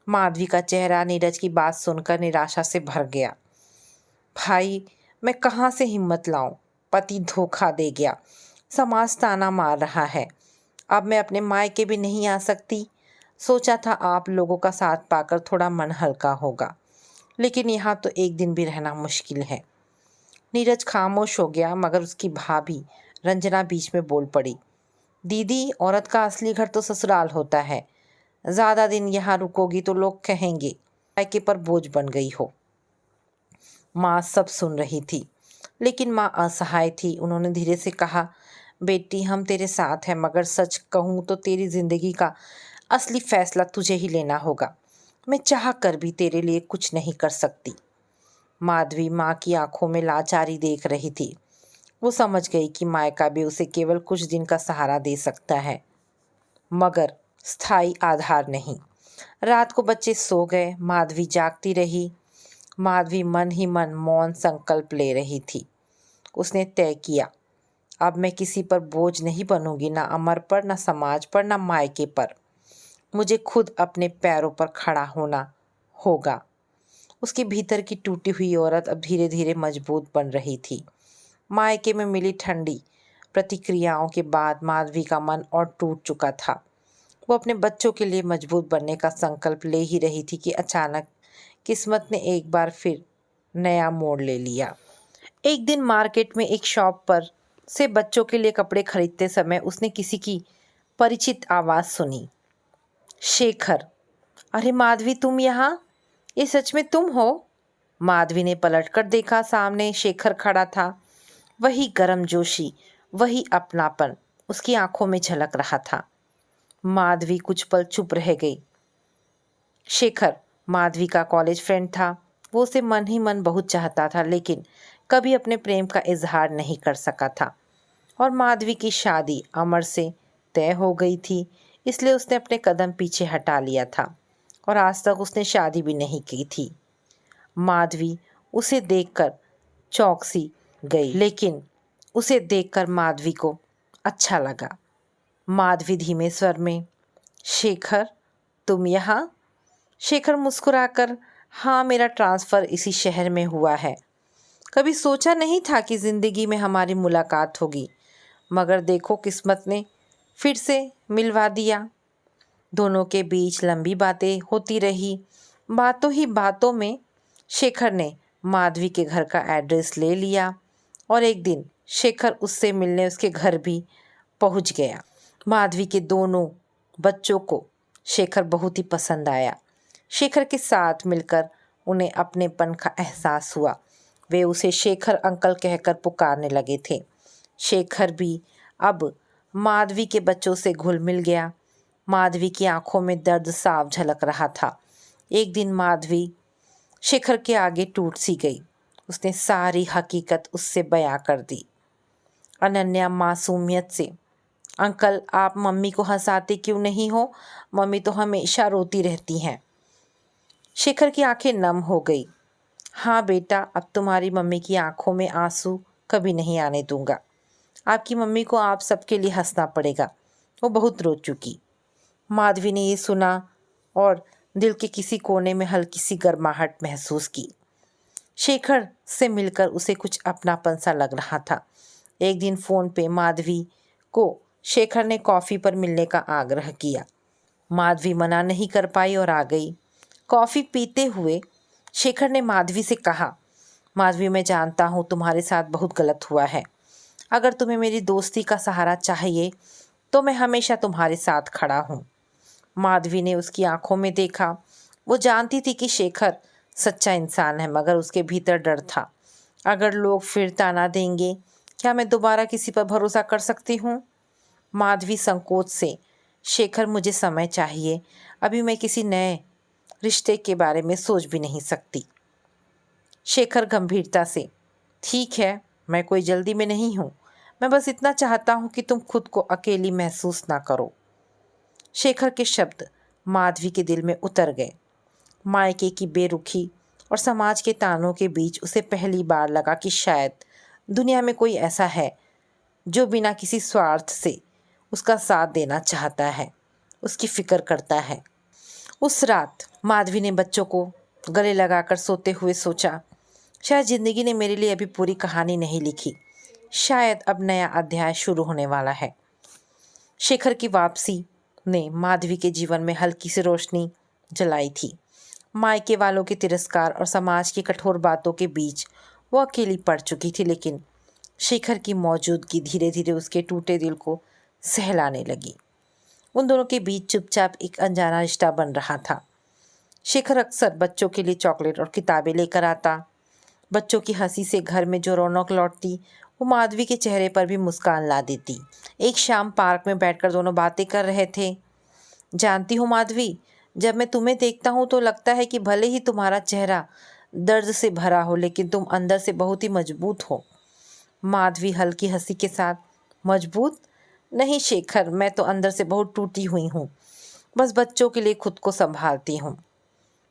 माधवी का चेहरा नीरज की बात सुनकर निराशा से भर गया। भाई, मैं कहाँ से हिम्मत लाऊं? पति धोखा दे गया, समाज ताना मार रहा है, अब मैं अपने मायके भी नहीं आ सकती। सोचा था आप लोगों का साथ पाकर थोड़ा मन हल्का होगा, लेकिन यहाँ तो एक दिन भी रहना मुश्किल है। नीरज खामोश हो गया, मगर उसकी भाभी रंजना बीच में बोल पड़ी। दीदी, औरत का असली घर तो ससुराल होता है। ज़्यादा दिन यहाँ रुकोगी तो लोग कहेंगे मायके पर बोझ बन गई हो। माँ सब सुन रही थी, लेकिन माँ असहाय थी। उन्होंने धीरे से कहा, बेटी, हम तेरे साथ हैं, मगर सच कहूँ तो तेरी ज़िंदगी का असली फैसला तुझे ही लेना होगा। मैं चाह कर भी तेरे लिए कुछ नहीं कर सकती। माधवी माँ की आंखों में लाचारी देख रही थी। वो समझ गई कि मायका भी उसे केवल कुछ दिन का सहारा दे सकता है, मगर स्थायी आधार नहीं। रात को बच्चे सो गए, माधवी जागती रही। माधवी मन ही मन मौन संकल्प ले रही थी। उसने तय किया, अब मैं किसी पर बोझ नहीं बनूंगी, ना अमर पर, ना समाज पर, ना मायके पर। मुझे खुद अपने पैरों पर खड़ा होना होगा। उसके भीतर की टूटी हुई औरत अब धीरे धीरे मजबूत बन रही थी। मायके में मिली ठंडी प्रतिक्रियाओं के बाद माधवी का मन और टूट चुका था। वो अपने बच्चों के लिए मजबूत बनने का संकल्प ले ही रही थी कि अचानक किस्मत ने एक बार फिर नया मोड़ ले लिया। एक दिन मार्केट में एक शॉप पर से बच्चों के लिए कपड़े खरीदते समय उसने किसी की परिचित आवाज़ सुनी। शेखर। अरे माधवी, तुम यहाँ? ये सच में तुम हो? माधवी ने पलटकर देखा, सामने शेखर खड़ा था। वही गर्मजोशी, वही अपनापन उसकी आंखों में झलक रहा था। माधवी कुछ पल चुप रह गई। शेखर माधवी का कॉलेज फ्रेंड था। वो उसे मन ही मन बहुत चाहता था, लेकिन कभी अपने प्रेम का इजहार नहीं कर सका था। और माधवी की शादी अमर से तय हो गई थी, इसलिए उसने अपने कदम पीछे हटा लिया था और आज तक उसने शादी भी नहीं की थी। माधवी उसे देखकर चौंक सी गई, लेकिन उसे देखकर माधवी को अच्छा लगा। माधवी धीमे स्वर में, शेखर, तुम यहाँ? शेखर मुस्कुराकर, हाँ, मेरा ट्रांसफ़र इसी शहर में हुआ है। कभी सोचा नहीं था कि ज़िंदगी में हमारी मुलाकात होगी, मगर देखो किस्मत ने फिर से मिलवा दिया। दोनों के बीच लंबी बातें होती रही। बातों ही बातों में शेखर ने माधवी के घर का एड्रेस ले लिया और एक दिन शेखर उससे मिलने उसके घर भी पहुंच गया। माधवी के दोनों बच्चों को शेखर बहुत ही पसंद आया। शेखर के साथ मिलकर उन्हें अपनेपन का एहसास हुआ। वे उसे शेखर अंकल कहकर पुकारने लगे थे। शेखर भी अब माधवी के बच्चों से घुल मिल गया। माधवी की आंखों में दर्द साफ झलक रहा था। एक दिन माधवी शेखर के आगे टूट सी गई। उसने सारी हकीकत उससे बयां कर दी। अनन्या मासूमियत से, अंकल, आप मम्मी को हंसाते क्यों नहीं हो? मम्मी तो हमेशा रोती रहती हैं। शेखर की आंखें नम हो गई। हाँ बेटा, अब तुम्हारी मम्मी की आंखों में आंसू कभी नहीं आने दूंगा। आपकी मम्मी को आप सबके लिए हंसना पड़ेगा, वो बहुत रो चुकी। माधवी ने ये सुना और दिल के किसी कोने में हल्की सी गर्माहट महसूस की। शेखर से मिलकर उसे कुछ अपनापन सा लग रहा था। एक दिन फ़ोन पे माधवी को शेखर ने कॉफ़ी पर मिलने का आग्रह किया। माधवी मना नहीं कर पाई और आ गई। कॉफ़ी पीते हुए शेखर ने माधवी से कहा, माधवी, मैं जानता हूँ तुम्हारे साथ बहुत गलत हुआ है। अगर तुम्हें मेरी दोस्ती का सहारा चाहिए तो मैं हमेशा तुम्हारे साथ खड़ा हूँ। माधवी ने उसकी आंखों में देखा। वो जानती थी कि शेखर सच्चा इंसान है, मगर उसके भीतर डर था। अगर लोग फिर ताना देंगे, क्या मैं दोबारा किसी पर भरोसा कर सकती हूँ? माधवी संकोच से, शेखर, मुझे समय चाहिए, अभी मैं किसी नए रिश्ते के बारे में सोच भी नहीं सकती। शेखर गंभीरता से, ठीक है, मैं कोई जल्दी में नहीं हूँ, मैं बस इतना चाहता हूँ कि तुम खुद को अकेली महसूस ना करो। शेखर के शब्द माधवी के दिल में उतर गए। मायके की बेरुखी और समाज के तानों के बीच उसे पहली बार लगा कि शायद दुनिया में कोई ऐसा है जो बिना किसी स्वार्थ से उसका साथ देना चाहता है, उसकी फिक्र करता है। उस रात माधवी ने बच्चों को गले लगाकर सोते हुए सोचा, शायद ज़िंदगी ने मेरे लिए अभी पूरी कहानी नहीं लिखी, शायद अब नया अध्याय शुरू होने वाला है। शेखर की वापसी ने माधवी के जीवन में हल्की सी रोशनी जलाई थी। मायके वालों के तिरस्कार और समाज की कठोर बातों के बीच वो अकेली पड़ चुकी थी, लेकिन शेखर की मौजूदगी धीरे धीरे उसके टूटे दिल को सहलाने लगी। उन दोनों के बीच चुपचाप एक अनजाना रिश्ता बन रहा था। शेखर अक्सर बच्चों के लिए चॉकलेट और किताबें लेकर आता। बच्चों की हंसी से घर में जो रौनक लौटती, वो माधवी के चेहरे पर भी मुस्कान ला देती। एक शाम पार्क में बैठकर दोनों बातें कर रहे थे। जानती हो माधवी, जब मैं तुम्हें देखता हूँ तो लगता है कि भले ही तुम्हारा चेहरा दर्द से भरा हो, लेकिन तुम अंदर से बहुत ही मजबूत हो। माधवी हल्की हंसी के साथ, मजबूत? नहीं शेखर, मैं तो अंदर से बहुत टूटी हुई हूँ, बस बच्चों के लिए खुद को संभालती हूँ।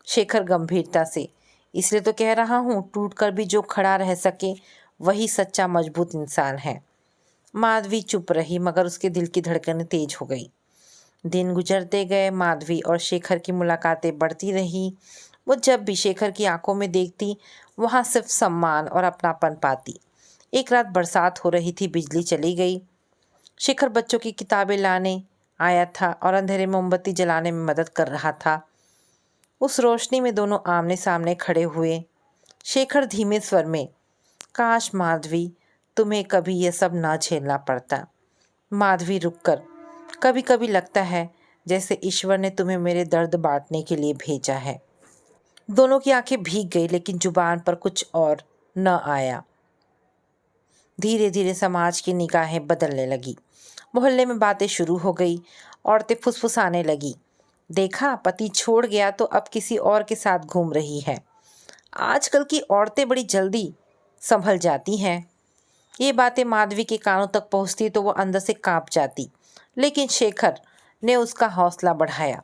शेखर गंभीरता से, इसलिए तो कह रहा हूँ, टूटकर भी जो खड़ा रह सके वही सच्चा मजबूत इंसान है। माधवी चुप रही, मगर उसके दिल की धड़कनें तेज हो गई। दिन गुजरते गए, माधवी और शेखर की मुलाकातें बढ़ती रही। वो जब भी शेखर की आंखों में देखती, वहाँ सिर्फ सम्मान और अपनापन पाती। एक रात बरसात हो रही थी, बिजली चली गई। शेखर बच्चों की किताबें लाने आया था और अंधेरे में मोमबत्ती जलाने में मदद कर रहा था। उस रोशनी में दोनों आमने सामने खड़े हुए। शेखर धीमे स्वर में, काश माधवी, तुम्हें कभी यह सब ना झेलना पड़ता। माधवी रुककर, कभी कभी लगता है जैसे ईश्वर ने तुम्हें मेरे दर्द बांटने के लिए भेजा है। दोनों की आंखें भीग गई, लेकिन जुबान पर कुछ और न आया। धीरे धीरे समाज की निगाहें बदलने लगी। मोहल्ले में बातें शुरू हो गई। औरतें फुसफुसाने लगी, देखा पति छोड़ गया तो अब किसी और के साथ घूम रही है। आजकल की औरतें बड़ी जल्दी संभल जाती हैं। ये बातें माधवी के कानों तक पहुंचती तो वो अंदर से कांप जाती, लेकिन शेखर ने उसका हौसला बढ़ाया।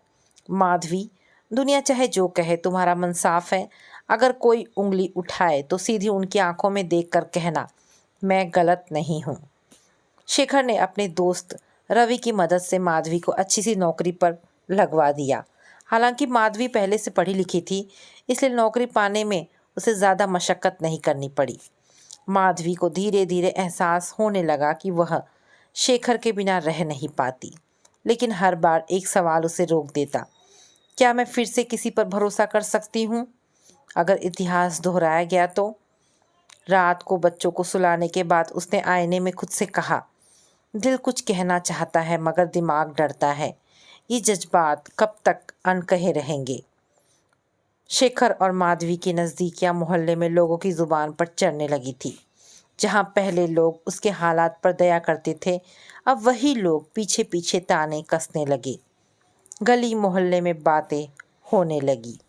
माधवी, दुनिया चाहे जो कहे, तुम्हारा मन साफ है। अगर कोई उंगली उठाए तो सीधी उनकी आंखों में देखकर कहना, मैं गलत नहीं हूँ। शेखर ने अपने दोस्त रवि की मदद से माधवी को अच्छी सी नौकरी पर लगवा दिया। हालांकि माधवी पहले से पढ़ी लिखी थी, इसलिए नौकरी पाने में उसे ज़्यादा मशक्क़त नहीं करनी पड़ी। माधवी को धीरे धीरे एहसास होने लगा कि वह शेखर के बिना रह नहीं पाती, लेकिन हर बार एक सवाल उसे रोक देता, क्या मैं फिर से किसी पर भरोसा कर सकती हूँ? अगर इतिहास दोहराया गया तो? रात को बच्चों को सुलाने के बाद उसने आईने में खुद से कहा, दिल कुछ कहना चाहता है मगर दिमाग डरता है। ये जज्बात कब तक अनकहे रहेंगे? शेखर और माधवी की नज़दीकियां मोहल्ले में लोगों की ज़ुबान पर चढ़ने लगी थी। जहां पहले लोग उसके हालात पर दया करते थे, अब वही लोग पीछे पीछे ताने कसने लगे। गली मोहल्ले में बातें होने लगी।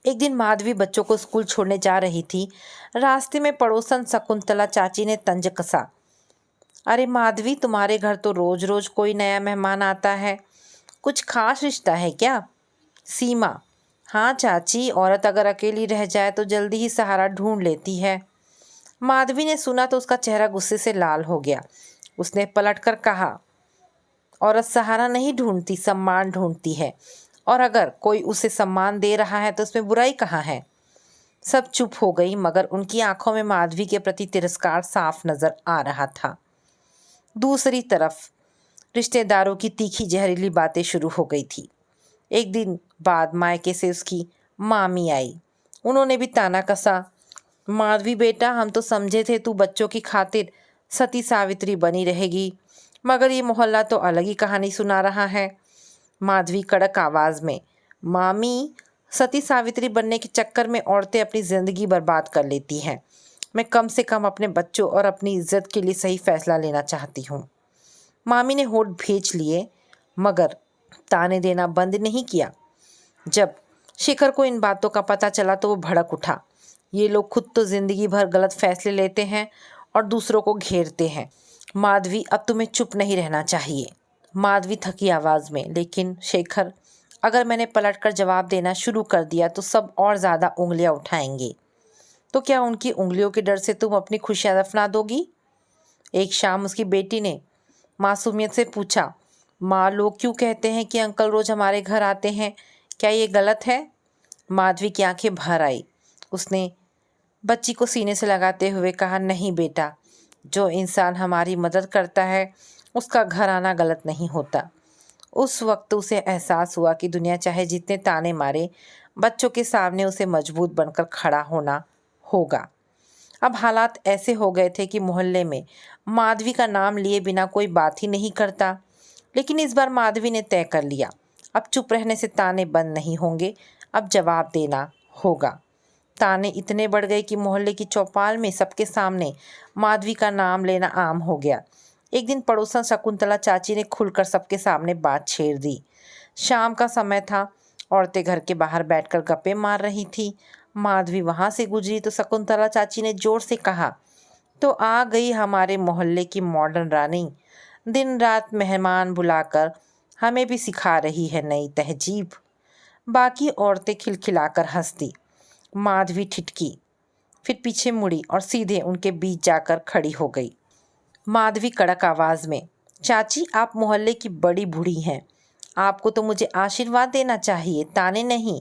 एक दिन माधवी बच्चों को स्कूल छोड़ने जा रही थी। रास्ते में पड़ोसन शकुंतला चाची ने तंज कसा, अरे माधवी, तुम्हारे घर तो रोज रोज कोई नया मेहमान आता है, कुछ खास रिश्ता है क्या? सीमा, हाँ चाची, औरत अगर अकेली रह जाए तो जल्दी ही सहारा ढूंढ लेती है। माधवी ने सुना तो उसका चेहरा गुस्से से लाल हो गया। उसने पलटकर कहा, औरत सहारा नहीं ढूंढती, सम्मान ढूंढती है, और अगर कोई उसे सम्मान दे रहा है तो उसमें बुराई कहाँ है? सब चुप हो गई, मगर उनकी आंखों में माधवी के प्रति तिरस्कार साफ नजर आ रहा था। दूसरी तरफ रिश्तेदारों की तीखी जहरीली बातें शुरू हो गई थी। एक दिन बाद मायके से उसकी मामी आई। उन्होंने भी ताना कसा, माधवी बेटा, हम तो समझे थे तू बच्चों की खातिर सती सावित्री बनी रहेगी, मगर ये मोहल्ला तो अलग ही कहानी सुना रहा है। माधवी कड़क आवाज़ में, मामी, सती सावित्री बनने के चक्कर में औरतें अपनी ज़िंदगी बर्बाद कर लेती हैं। मैं कम से कम अपने बच्चों और अपनी इज्जत के लिए सही फैसला लेना चाहती हूँ। मामी ने होठ भींच लिए, मगर ताने देना बंद नहीं किया। जब शेखर को इन बातों का पता चला तो वो भड़क उठा। ये लोग खुद तो ज़िंदगी भर गलत फैसले लेते हैं और दूसरों को घेरते हैं। माधवी, अब तुम्हें चुप नहीं रहना चाहिए। माधवी थकी आवाज़ में, लेकिन शेखर, अगर मैंने पलटकर जवाब देना शुरू कर दिया तो सब और ज़्यादा उंगलियां उठाएंगे। तो क्या उनकी उंगलियों के डर से तुम अपनी खुशियां दफना दोगी? एक शाम उसकी बेटी ने मासूमियत से पूछा, माँ, लोग क्यों कहते हैं कि अंकल रोज हमारे घर आते हैं? क्या ये गलत है? माधवी की आंखें भर आई। उसने बच्ची को सीने से लगाते हुए कहा, नहीं बेटा, जो इंसान हमारी मदद करता है उसका घर आना गलत नहीं होता। उस वक्त उसे एहसास हुआ कि दुनिया चाहे जितने ताने मारे, बच्चों के सामने उसे मजबूत बनकर खड़ा होना होगा। अब हालात ऐसे हो गए थे कि मोहल्ले में माधवी का नाम लिए बिना कोई बात ही नहीं करता। लेकिन इस बार माधवी ने तय कर लिया, अब चुप रहने से ताने बंद नहीं होंगे, अब जवाब देना होगा। ताने इतने बढ़ गए कि मोहल्ले की चौपाल में सबके सामने माधवी का नाम लेना आम हो गया। एक दिन पड़ोसन शकुंतला चाची ने खुलकर सबके सामने बात छेड़ दी। शाम का समय था, औरतें घर के बाहर बैठकर गप्पे मार रही थी। माधवी वहां से गुजरी तो शकुंतला चाची ने जोर से कहा, तो आ गई हमारे मोहल्ले की मॉडर्न रानी, दिन रात मेहमान बुलाकर हमें भी सिखा रही है नई तहजीब। बाकी औरतें खिलखिलाकर हंस दी। माधवी ठिठकी, फिर पीछे मुड़ी और सीधे उनके बीच जाकर खड़ी हो गई। माधवी कड़क आवाज में, चाची, आप मोहल्ले की बड़ी बूढ़ी हैं, आपको तो मुझे आशीर्वाद देना चाहिए, ताने नहीं।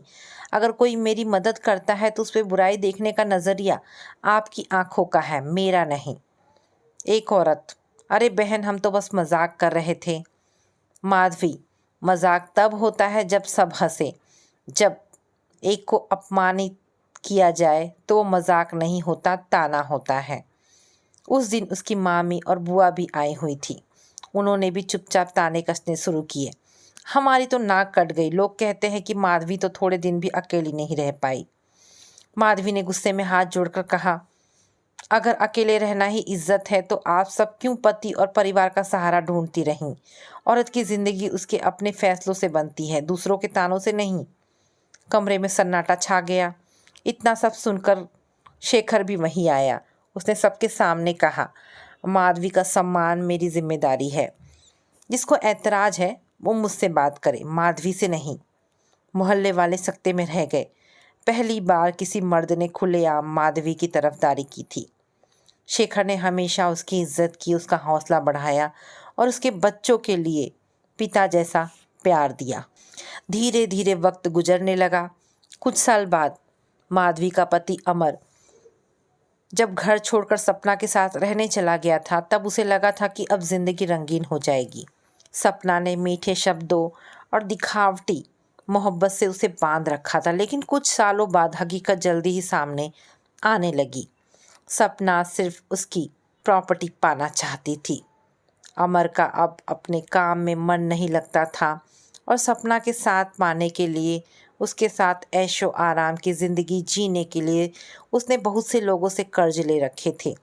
अगर कोई मेरी मदद करता है तो उस पर बुराई देखने का नजरिया आपकी आंखों का है, मेरा नहीं। एक औरत, अरे बहन, हम तो बस मजाक कर रहे थे। माधवी, मजाक तब होता है जब सब हंसे। जब एक को अपमानित किया जाए तो वो मजाक नहीं होता, ताना होता है। उस दिन उसकी मामी और बुआ भी आई हुई थी। उन्होंने भी चुपचाप ताने कसने शुरू किए। हमारी तो नाक कट गई। लोग कहते हैं कि माधवी तो थोड़े दिन भी अकेली नहीं रह पाई। माधवी ने गुस्से में हाथ जोड़कर कहा, अगर अकेले रहना ही इज्जत है तो आप सब क्यों पति और परिवार का सहारा ढूंढती रहीं? औरत की जिंदगी उसके अपने फैसलों से बनती है, दूसरों के तानों से नहीं। कमरे में सन्नाटा छा गया। इतना सब सुनकर शेखर भी वहीं आया। उसने सबके सामने कहा, माधवी का सम्मान मेरी जिम्मेदारी है। जिसको ऐतराज है वो मुझसे बात करे, माधवी से नहीं। मोहल्ले वाले सकते में रह गए। पहली बार किसी मर्द ने खुलेआम माधवी की तरफदारी की थी। शेखर ने हमेशा उसकी इज्जत की, उसका हौसला बढ़ाया और उसके बच्चों के लिए पिता जैसा प्यार दिया। धीरे धीरे वक्त गुजरने लगा। कुछ साल बाद माधवी का पति अमर जब घर छोड़कर सपना के साथ रहने चला गया था, तब उसे लगा था कि अब जिंदगी रंगीन हो जाएगी। सपना ने मीठे शब्दों और दिखावटी मोहब्बत से उसे बांध रखा था, लेकिन कुछ सालों बाद हकीकत जल्दी ही सामने आने लगी। सपना सिर्फ उसकी प्रॉपर्टी पाना चाहती थी। अमर का अब अपने काम में मन नहीं लगता था और सपना के साथ पाने के लिए, उसके साथ ऐशो आराम की ज़िंदगी जीने के लिए उसने बहुत से लोगों से कर्ज ले रखे थे।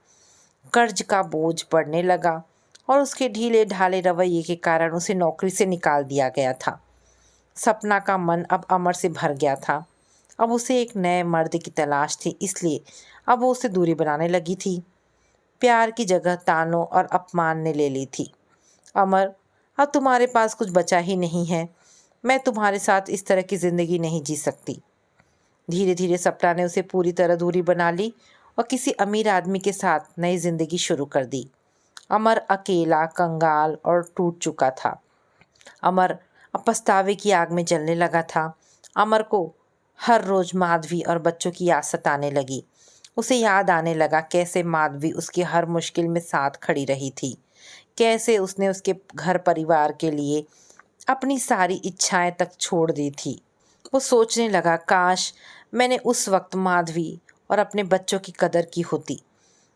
कर्ज का बोझ बढ़ने लगा और उसके ढीले ढाले रवैये के कारण उसे नौकरी से निकाल दिया गया था। सपना का मन अब अमर से भर गया था। अब उसे एक नए मर्द की तलाश थी, इसलिए अब वो उससे दूरी बनाने लगी थी। प्यार की जगह तानों और अपमान ने ले ली थी। अमर, अब तुम्हारे पास कुछ बचा ही नहीं है। मैं तुम्हारे साथ इस तरह की ज़िंदगी नहीं जी सकती। धीरे धीरे सपना ने उसे पूरी तरह दूरी बना ली और किसी अमीर आदमी के साथ नई ज़िंदगी शुरू कर दी। अमर अकेला, कंगाल और टूट चुका था। अमर अब पछतावे की आग में जलने लगा था। अमर को हर रोज़ माधवी और बच्चों की याद सताने लगी। उसे याद आने लगा कैसे माधवी उसकी हर मुश्किल में साथ खड़ी रही थी, कैसे उसने उसके घर परिवार के लिए अपनी सारी इच्छाएं तक छोड़ दी थी। वो सोचने लगा, काश मैंने उस वक्त माधवी और अपने बच्चों की कदर की होती।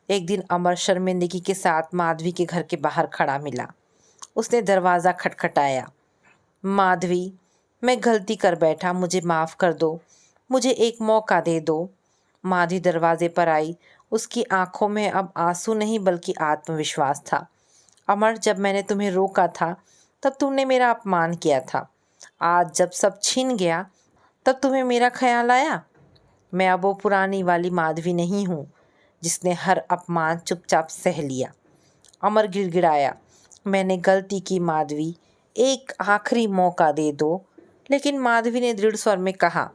एक दिन अमर शर्मिंदगी के साथ माधवी के घर के बाहर खड़ा मिला। उसने दरवाज़ा खटखटाया। माधवी, मैं गलती कर बैठा, मुझे माफ़ कर दो, मुझे एक मौका दे दो। माधवी दरवाजे पर आई। उसकी आंखों में अब आंसू नहीं बल्कि आत्मविश्वास था। अमर, जब मैंने तुम्हें रोका था तब तुमने मेरा अपमान किया था। आज जब सब छिन गया तब तुम्हें मेरा ख्याल आया। मैं अब वो पुरानी वाली माधवी नहीं हूँ जिसने हर अपमान चुपचाप सह लिया। अमर गिड़गिड़ाया, मैंने गलती की माधवी, एक आखिरी मौका दे दो। लेकिन माधवी ने दृढ़ स्वर में कहा,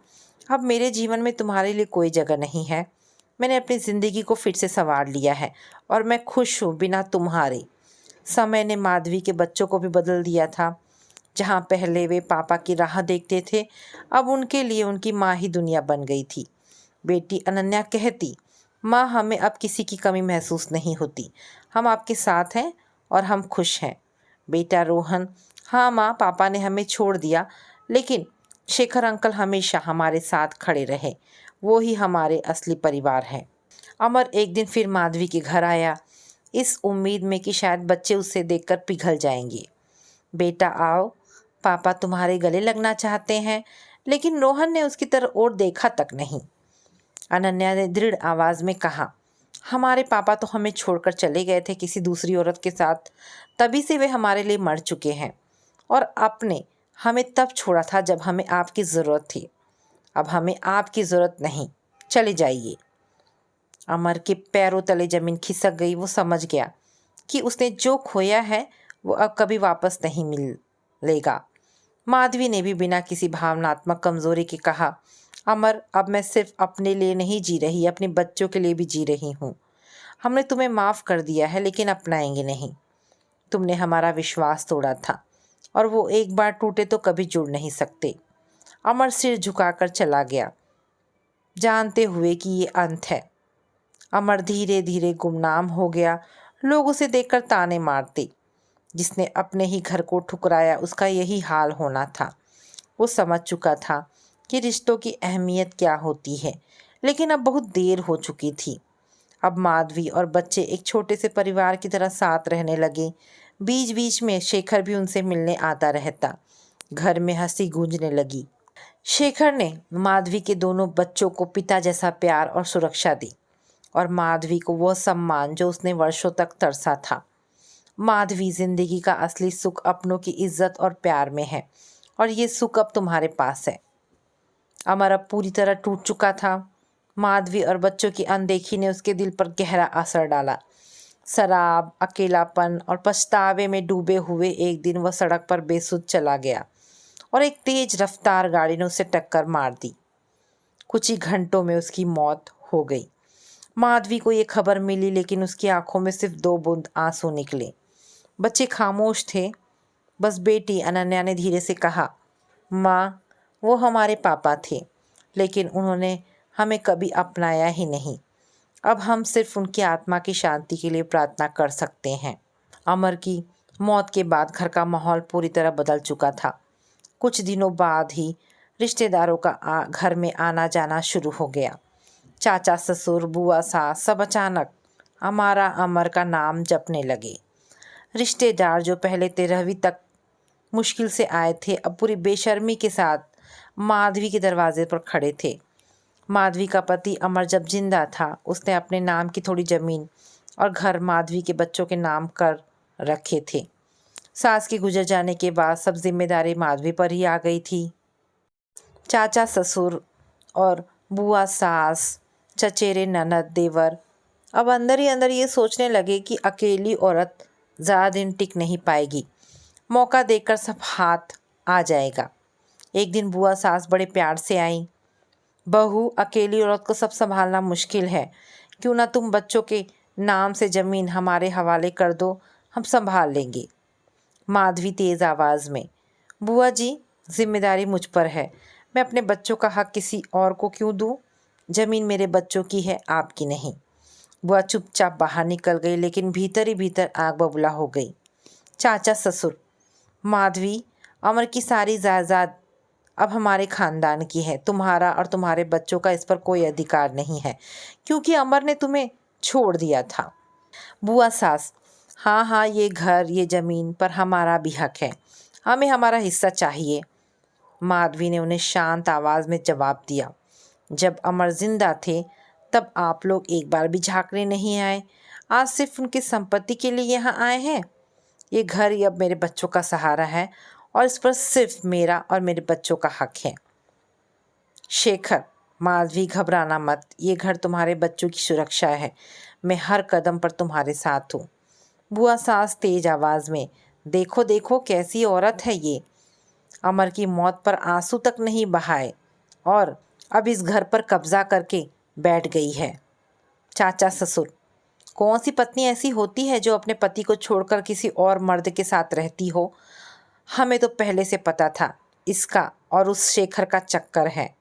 अब मेरे जीवन में तुम्हारे लिए कोई जगह नहीं है। मैंने अपनी ज़िंदगी को फिर से संवार लिया है और मैं खुश हूँ बिना तुम्हारे। समय ने माधवी के बच्चों को भी बदल दिया था। जहाँ पहले वे पापा की राह देखते थे, अब उनके लिए उनकी माँ ही दुनिया बन गई थी। बेटी अनन्या कहती, माँ, हमें अब किसी की कमी महसूस नहीं होती। हम आपके साथ हैं और हम खुश हैं। बेटा रोहन, हाँ माँ, पापा ने हमें छोड़ दिया, लेकिन शेखर अंकल हमेशा हमारे साथ खड़े रहे। वो ही हमारे असली परिवार है। अमर एक दिन फिर माधवी के घर आया, इस उम्मीद में कि शायद बच्चे उसे देखकर पिघल जाएंगे। बेटा आओ, पापा तुम्हारे गले लगना चाहते हैं। लेकिन रोहन ने उसकी तरफ और देखा तक नहीं। अनन्या ने दृढ़ आवाज में कहा, हमारे पापा तो हमें छोड़कर चले गए थे किसी दूसरी औरत के साथ। तभी से वे हमारे लिए मर चुके हैं। और आपने हमें तब छोड़ा था जब हमें आपकी ज़रूरत थी। अब हमें आपकी ज़रूरत नहीं, चले जाइए। अमर के पैरों तले जमीन खिसक गई। वो समझ गया कि उसने जो खोया है वो अब कभी वापस नहीं मिलेगा। माधवी ने भी बिना किसी भावनात्मक कमजोरी के कहा, अमर, अब मैं सिर्फ अपने लिए नहीं जी रही, अपने बच्चों के लिए भी जी रही हूँ। हमने तुम्हें माफ़ कर दिया है, लेकिन अपनाएंगे नहीं। तुमने हमारा विश्वास तोड़ा था और वो एक बार टूटे तो कभी जुड़ नहीं सकते। अमर सिर झुकाकर चला गया, जानते हुए कि ये अंत है। अमर धीरे धीरे गुमनाम हो गया। लोग उसे देखकर ताने मारते। जिसने अपने ही घर को ठुकराया, उसका यही हाल होना था। वो समझ चुका था कि रिश्तों की अहमियत क्या होती है, लेकिन अब बहुत देर हो चुकी थी। अब माधवी और बच्चे एक छोटे से परिवार की तरह साथ रहने लगे। बीच बीच में शेखर भी उनसे मिलने आता रहता। घर में हंसी गूंजने लगी। शेखर ने माधवी के दोनों बच्चों को पिता जैसा प्यार और सुरक्षा दी, और माधवी को वह सम्मान जो उसने वर्षों तक तरसा था। माधवी, जिंदगी का असली सुख अपनों की इज्जत और प्यार में है, और ये सुख अब तुम्हारे पास है। अमर अब पूरी तरह टूट चुका था। माधवी और बच्चों की अनदेखी ने उसके दिल पर गहरा असर डाला। शराब, अकेलापन और पछतावे में डूबे हुए एक दिन वह सड़क पर बेसुध चला गया और एक तेज रफ्तार गाड़ी ने उसे टक्कर मार दी। कुछ ही घंटों में उसकी मौत हो गई। माधवी को ये खबर मिली, लेकिन उसकी आंखों में सिर्फ 2 बूंद आंसू निकले। बच्चे खामोश थे। बस बेटी अनन्या ने धीरे से कहा, माँ, वो हमारे पापा थे, लेकिन उन्होंने हमें कभी अपनाया ही नहीं। अब हम सिर्फ उनकी आत्मा की शांति के लिए प्रार्थना कर सकते हैं। अमर की मौत के बाद घर का माहौल पूरी तरह बदल चुका था। कुछ दिनों बाद ही रिश्तेदारों का घर में आना जाना शुरू हो गया। चाचा, ससुर, बुआ, सास सब अचानक हमारा अमर का नाम जपने लगे। रिश्तेदार जो पहले 13वीं तक मुश्किल से आए थे, अब पूरी बेशर्मी के साथ माधवी के दरवाजे पर खड़े थे। माधवी का पति अमर जब जिंदा था, उसने अपने नाम की थोड़ी ज़मीन और घर माधवी के बच्चों के नाम कर रखे थे। सास के गुजर जाने के बाद सब जिम्मेदारी माधवी पर ही आ गई थी। चाचा, ससुर और बुआ, सास, चचेरे, ननद, देवर अब अंदर ही अंदर ये सोचने लगे कि अकेली औरत ज़्यादा दिन टिक नहीं पाएगी। मौका देखकर सब हाथ आ जाएगा। एक दिन बुआ सास बड़े प्यार से आई, बहू, अकेली औरत को सब संभालना मुश्किल है, क्यों ना तुम बच्चों के नाम से ज़मीन हमारे हवाले कर दो, हम संभाल लेंगे। माधवी तेज़ आवाज़ में, बुआ जी, जिम्मेदारी मुझ पर है। मैं अपने बच्चों का हक किसी और को क्यों दूँ? ज़मीन मेरे बच्चों की है, आपकी नहीं। बुआ चुपचाप बाहर निकल गई, लेकिन भीतर ही भीतर आग बबूला हो गई। चाचा, ससुर, माधवी, अमर की सारी जायदाद अब हमारे खानदान की है। तुम्हारा और तुम्हारे बच्चों का इस पर कोई अधिकार नहीं है, क्योंकि अमर ने तुम्हें छोड़ दिया था। बुआ सास, हाँ हाँ, ये घर, ये ज़मीन पर हमारा भी हक है, हमें हमारा हिस्सा चाहिए। माधवी ने उन्हें शांत आवाज़ में जवाब दिया, जब अमर जिंदा थे तब आप लोग एक बार भी झांकने नहीं आए। आज सिर्फ उनकी संपत्ति के लिए यहाँ आए हैं। ये घर ही अब मेरे बच्चों का सहारा है, और इस पर सिर्फ मेरा और मेरे बच्चों का हक है। शेखर, माधवी, घबराना मत, ये घर तुम्हारे बच्चों की सुरक्षा है। मैं हर कदम पर तुम्हारे साथ हूँ। बुआ सास तेज आवाज़ में, देखो देखो कैसी औरत है ये। अमर की मौत पर आंसू तक नहीं बहाए और अब इस घर पर कब्जा करके बैठ गई है। चाचा ससुर, कौन सी पत्नी ऐसी होती है जो अपने पति को छोड़कर किसी और मर्द के साथ रहती हो? हमें तो पहले से पता था इसका और उस शेखर का चक्कर है।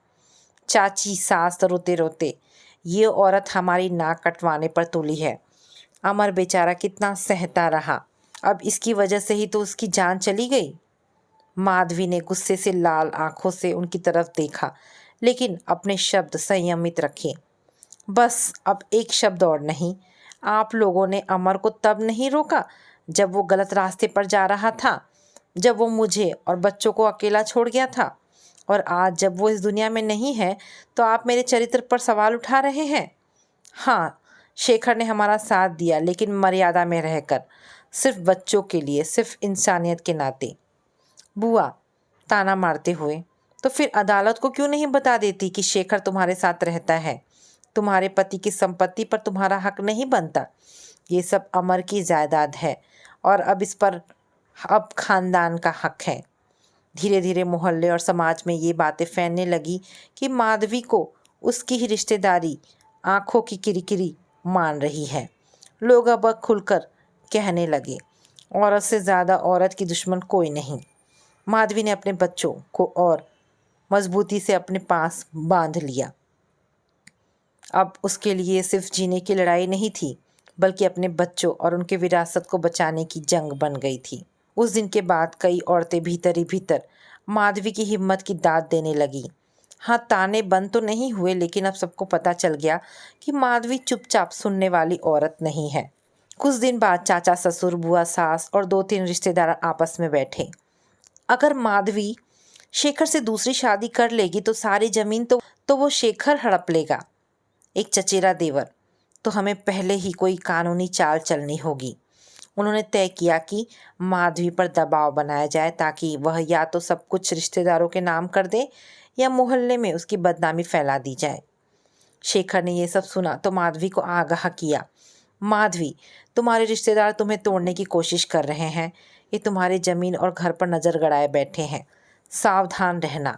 चाची सास रोते रोते, ये औरत हमारी नाक कटवाने पर तुली है। अमर बेचारा कितना सहता रहा, अब इसकी वजह से ही तो उसकी जान चली गई। माधवी ने गुस्से से लाल आंखों से उनकी तरफ देखा, लेकिन अपने शब्द संयमित रखे। बस अब एक शब्द और नहीं। आप लोगों ने अमर को तब नहीं रोका जब वो गलत रास्ते पर जा रहा था, जब वो मुझे और बच्चों को अकेला छोड़ गया था, और आज जब वो इस दुनिया में नहीं है तो आप मेरे चरित्र पर सवाल उठा रहे हैं। हाँ, शेखर ने हमारा साथ दिया, लेकिन मर्यादा में रहकर, सिर्फ बच्चों के लिए, सिर्फ इंसानियत के नाते। बुआ ताना मारते हुए, तो फिर अदालत को क्यों नहीं बता देती कि शेखर तुम्हारे साथ रहता है? तुम्हारे पति की संपत्ति पर तुम्हारा हक नहीं बनता। ये सब अमर की जायदाद है और अब इस पर अब खानदान का हक है। धीरे धीरे मोहल्ले और समाज में ये बातें फैलने लगी कि माधवी को उसकी ही रिश्तेदारी आंखों की किरकिरी मान रही है। लोग अब खुलकर कहने लगे, औरत से ज़्यादा औरत की दुश्मन कोई नहीं। माधवी ने अपने बच्चों को और मजबूती से अपने पास बांध लिया। अब उसके लिए सिर्फ जीने की लड़ाई नहीं थी, बल्कि अपने बच्चों और उनके विरासत को बचाने की जंग बन गई थी। उस दिन के बाद कई औरतें भीतर ही भीतर माधवी की हिम्मत की दाद देने लगी। हाँ, ताने बंद तो नहीं हुए, लेकिन अब सबको पता चल गया कि माधवी चुपचाप सुनने वाली औरत नहीं है। कुछ दिन बाद चाचा ससुर, बुआ सास और 2-3 रिश्तेदार आपस में बैठे। अगर माधवी शेखर से दूसरी शादी कर लेगी तो सारी जमीन तो वो शेखर हड़प लेगा। एक चचेरा देवर, तो हमें पहले ही कोई कानूनी चाल चलनी होगी। उन्होंने तय किया कि माधवी पर दबाव बनाया जाए ताकि वह या तो सब कुछ रिश्तेदारों के नाम कर दे या मोहल्ले में उसकी बदनामी फैला दी जाए। शेखर ने यह सब सुना तो माधवी को आगाह किया, माधवी, तुम्हारे रिश्तेदार तुम्हें तोड़ने की कोशिश कर रहे हैं। ये तुम्हारी जमीन और घर पर नजर गड़ाए बैठे हैं, सावधान रहना।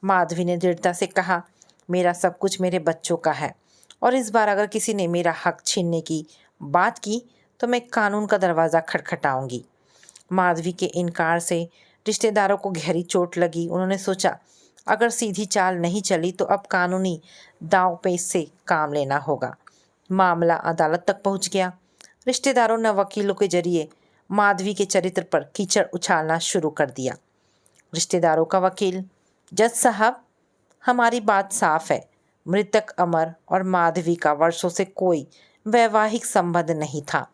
माधवी ने दृढ़ता से कहा, मेरा सब कुछ मेरे बच्चों का है और इस बार अगर किसी ने मेरा हक छीनने की बात की तो मैं कानून का दरवाज़ा खटखटाऊंगी। माधवी के इनकार से रिश्तेदारों को गहरी चोट लगी। उन्होंने सोचा, अगर सीधी चाल नहीं चली तो अब कानूनी दांवपेच से काम लेना होगा। मामला अदालत तक पहुंच गया। रिश्तेदारों ने वकीलों के जरिए माधवी के चरित्र पर कीचड़ उछालना शुरू कर दिया। रिश्तेदारों का वकील, जज साहब, हमारी बात साफ है। मृतक अमर और माधवी का वर्षों से कोई वैवाहिक संबंध नहीं था।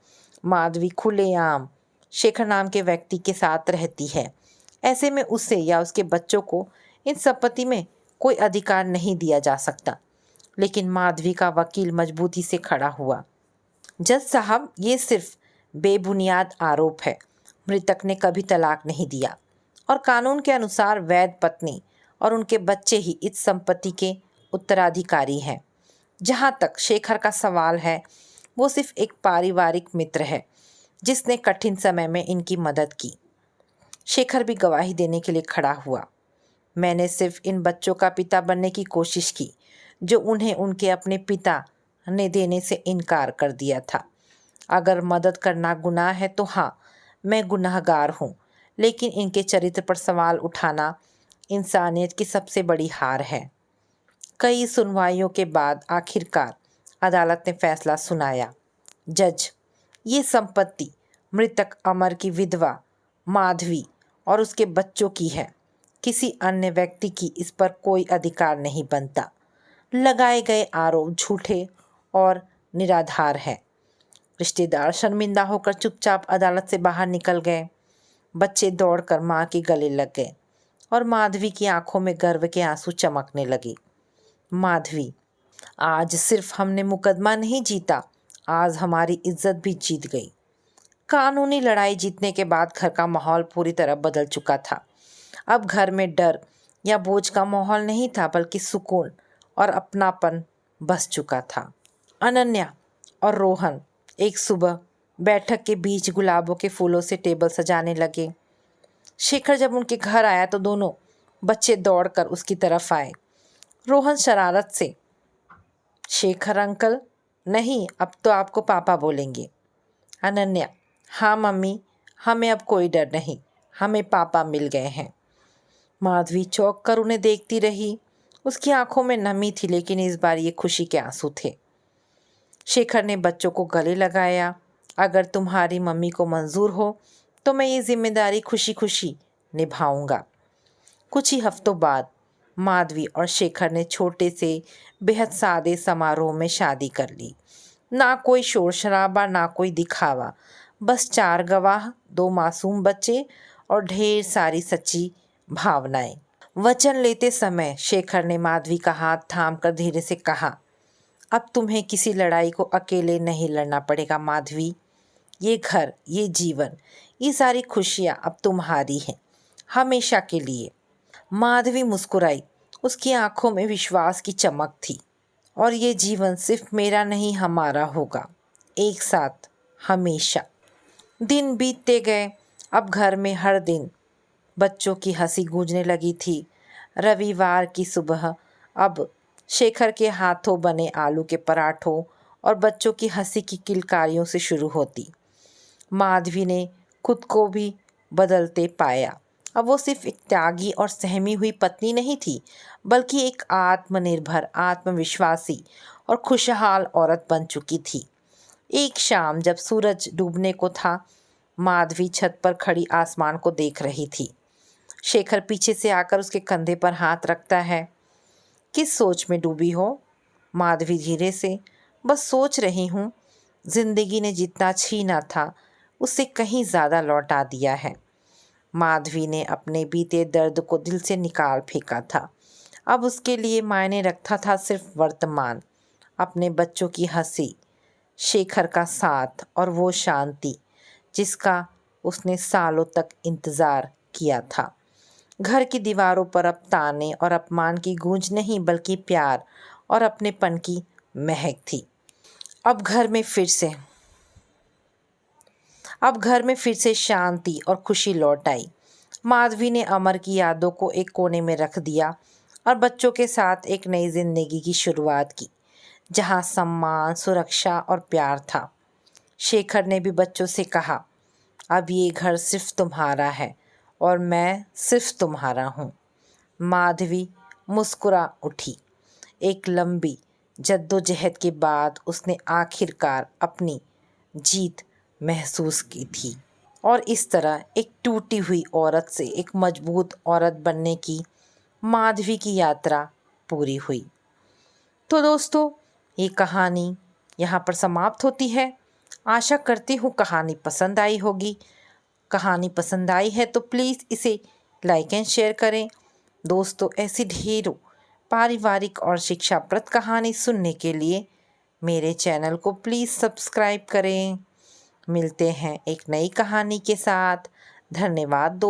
माधवी खुलेआम शेखर नाम के व्यक्ति के साथ रहती है। ऐसे में उसे या उसके बच्चों को इन संपत्ति में कोई अधिकार नहीं दिया जा सकता। लेकिन माधवी का वकील मजबूती से खड़ा हुआ, जज साहब, ये सिर्फ बेबुनियाद आरोप है। मृतक ने कभी तलाक नहीं दिया और कानून के अनुसार वैध पत्नी और उनके बच्चे ही इस संपत्ति के उत्तराधिकारी हैं। जहाँ तक शेखर का सवाल है, वो सिर्फ एक पारिवारिक मित्र है जिसने कठिन समय में इनकी मदद की। शेखर भी गवाही देने के लिए खड़ा हुआ। मैंने सिर्फ इन बच्चों का पिता बनने की कोशिश की जो उन्हें उनके अपने पिता ने देने से इनकार कर दिया था। अगर मदद करना गुनाह है तो हाँ, मैं गुनाहगार हूँ, लेकिन इनके चरित्र पर सवाल उठाना इंसानियत की सबसे बड़ी हार है। कई सुनवाइयों के बाद आखिरकार अदालत ने फैसला सुनाया। जज, ये संपत्ति मृतक अमर की विधवा माधवी और उसके बच्चों की है। किसी अन्य व्यक्ति की इस पर कोई अधिकार नहीं बनता। लगाए गए आरोप झूठे और निराधार हैं। रिश्तेदार शर्मिंदा होकर चुपचाप अदालत से बाहर निकल गए। बच्चे दौड़कर माँ के गले लग गए और माधवी की आंखों में गर्व के आंसू चमकने लगे। माधवी, आज सिर्फ हमने मुकदमा नहीं जीता, आज हमारी इज्जत भी जीत गई। कानूनी लड़ाई जीतने के बाद घर का माहौल पूरी तरह बदल चुका था। अब घर में डर या बोझ का माहौल नहीं था, बल्कि सुकून और अपनापन बस चुका था। अनन्या और रोहन एक सुबह बैठक के बीच गुलाबों के फूलों से टेबल सजाने लगे। शेखर जब उनके घर आया तो दोनों बच्चे दौड़कर उसकी तरफ आए। रोहन शरारत से, शेखर अंकल, नहीं, अब तो आपको पापा बोलेंगे। अनन्या, हाँ मम्मी, हमें अब कोई डर नहीं, हमें पापा मिल गए हैं। माधवी चौंक कर उन्हें देखती रही। उसकी आंखों में नमी थी, लेकिन इस बार ये खुशी के आंसू थे। शेखर ने बच्चों को गले लगाया। अगर तुम्हारी मम्मी को मंजूर हो तो मैं ये जिम्मेदारी खुशी खुशी निभाऊंगा। कुछ ही हफ्तों बाद माधवी और शेखर ने छोटे से बेहद सादे समारोह में शादी कर ली। ना कोई शोर शराबा, ना कोई दिखावा, बस 4 गवाह, 2 मासूम बच्चे और ढेर सारी सच्ची भावनाएं। वचन लेते समय शेखर ने माधवी का हाथ थामकर धीरे से कहा, अब तुम्हें किसी लड़ाई को अकेले नहीं लड़ना पड़ेगा माधवी। ये घर, ये जीवन, ये सारी खुशियाँ अब तुम्हारी हैं, हमेशा के लिए। माधवी मुस्कुराई। उसकी आंखों में विश्वास की चमक थी। और ये जीवन सिर्फ मेरा नहीं, हमारा होगा, एक साथ, हमेशा। दिन बीतते गए। अब घर में हर दिन बच्चों की हंसी गूंजने लगी थी। रविवार की सुबह अब शेखर के हाथों बने आलू के पराठों और बच्चों की हंसी की किलकारियों से शुरू होती। माधवी ने खुद को भी बदलते पाया। अब वो सिर्फ एक त्यागी और सहमी हुई पत्नी नहीं थी, बल्कि एक आत्मनिर्भर, आत्मविश्वासी और खुशहाल औरत बन चुकी थी। एक शाम जब सूरज डूबने को था, माधवी छत पर खड़ी आसमान को देख रही थी। शेखर पीछे से आकर उसके कंधे पर हाथ रखता है। किस सोच में डूबी हो? माधवी धीरे से, बस सोच रही हूँ, जिंदगी ने जितना छीना था उससे कहीं ज़्यादा लौटा दिया है। माधवी ने अपने बीते दर्द को दिल से निकाल फेंका था। अब उसके लिए मायने रखता था सिर्फ वर्तमान, अपने बच्चों की हंसी, शेखर का साथ और वो शांति जिसका उसने सालों तक इंतज़ार किया था। घर की दीवारों पर अब ताने और अपमान की गूंज नहीं, बल्कि प्यार और अपनेपन की महक थी। अब घर में फिर से शांति और खुशी लौट आई। माधवी ने अमर की यादों को एक कोने में रख दिया और बच्चों के साथ एक नई जिंदगी की शुरुआत की, जहां सम्मान, सुरक्षा और प्यार था। शेखर ने भी बच्चों से कहा, अब ये घर सिर्फ तुम्हारा है और मैं सिर्फ तुम्हारा हूँ। माधवी मुस्कुरा उठी। एक लंबी जद्दोजहद के बाद उसने आखिरकार अपनी जीत महसूस की थी और इस तरह एक टूटी हुई औरत से एक मजबूत औरत बनने की माधवी की यात्रा पूरी हुई। तो दोस्तों, ये कहानी यहाँ पर समाप्त होती है। आशा करती हूँ कहानी पसंद आई होगी। कहानी पसंद आई है तो प्लीज़ इसे लाइक एंड शेयर करें। दोस्तों, ऐसी ढेरों पारिवारिक और शिक्षाप्रद कहानी सुनने के लिए मेरे चैनल को प्लीज़ सब्सक्राइब करें। मिलते हैं एक नई कहानी के साथ। धन्यवाद दोस्तों।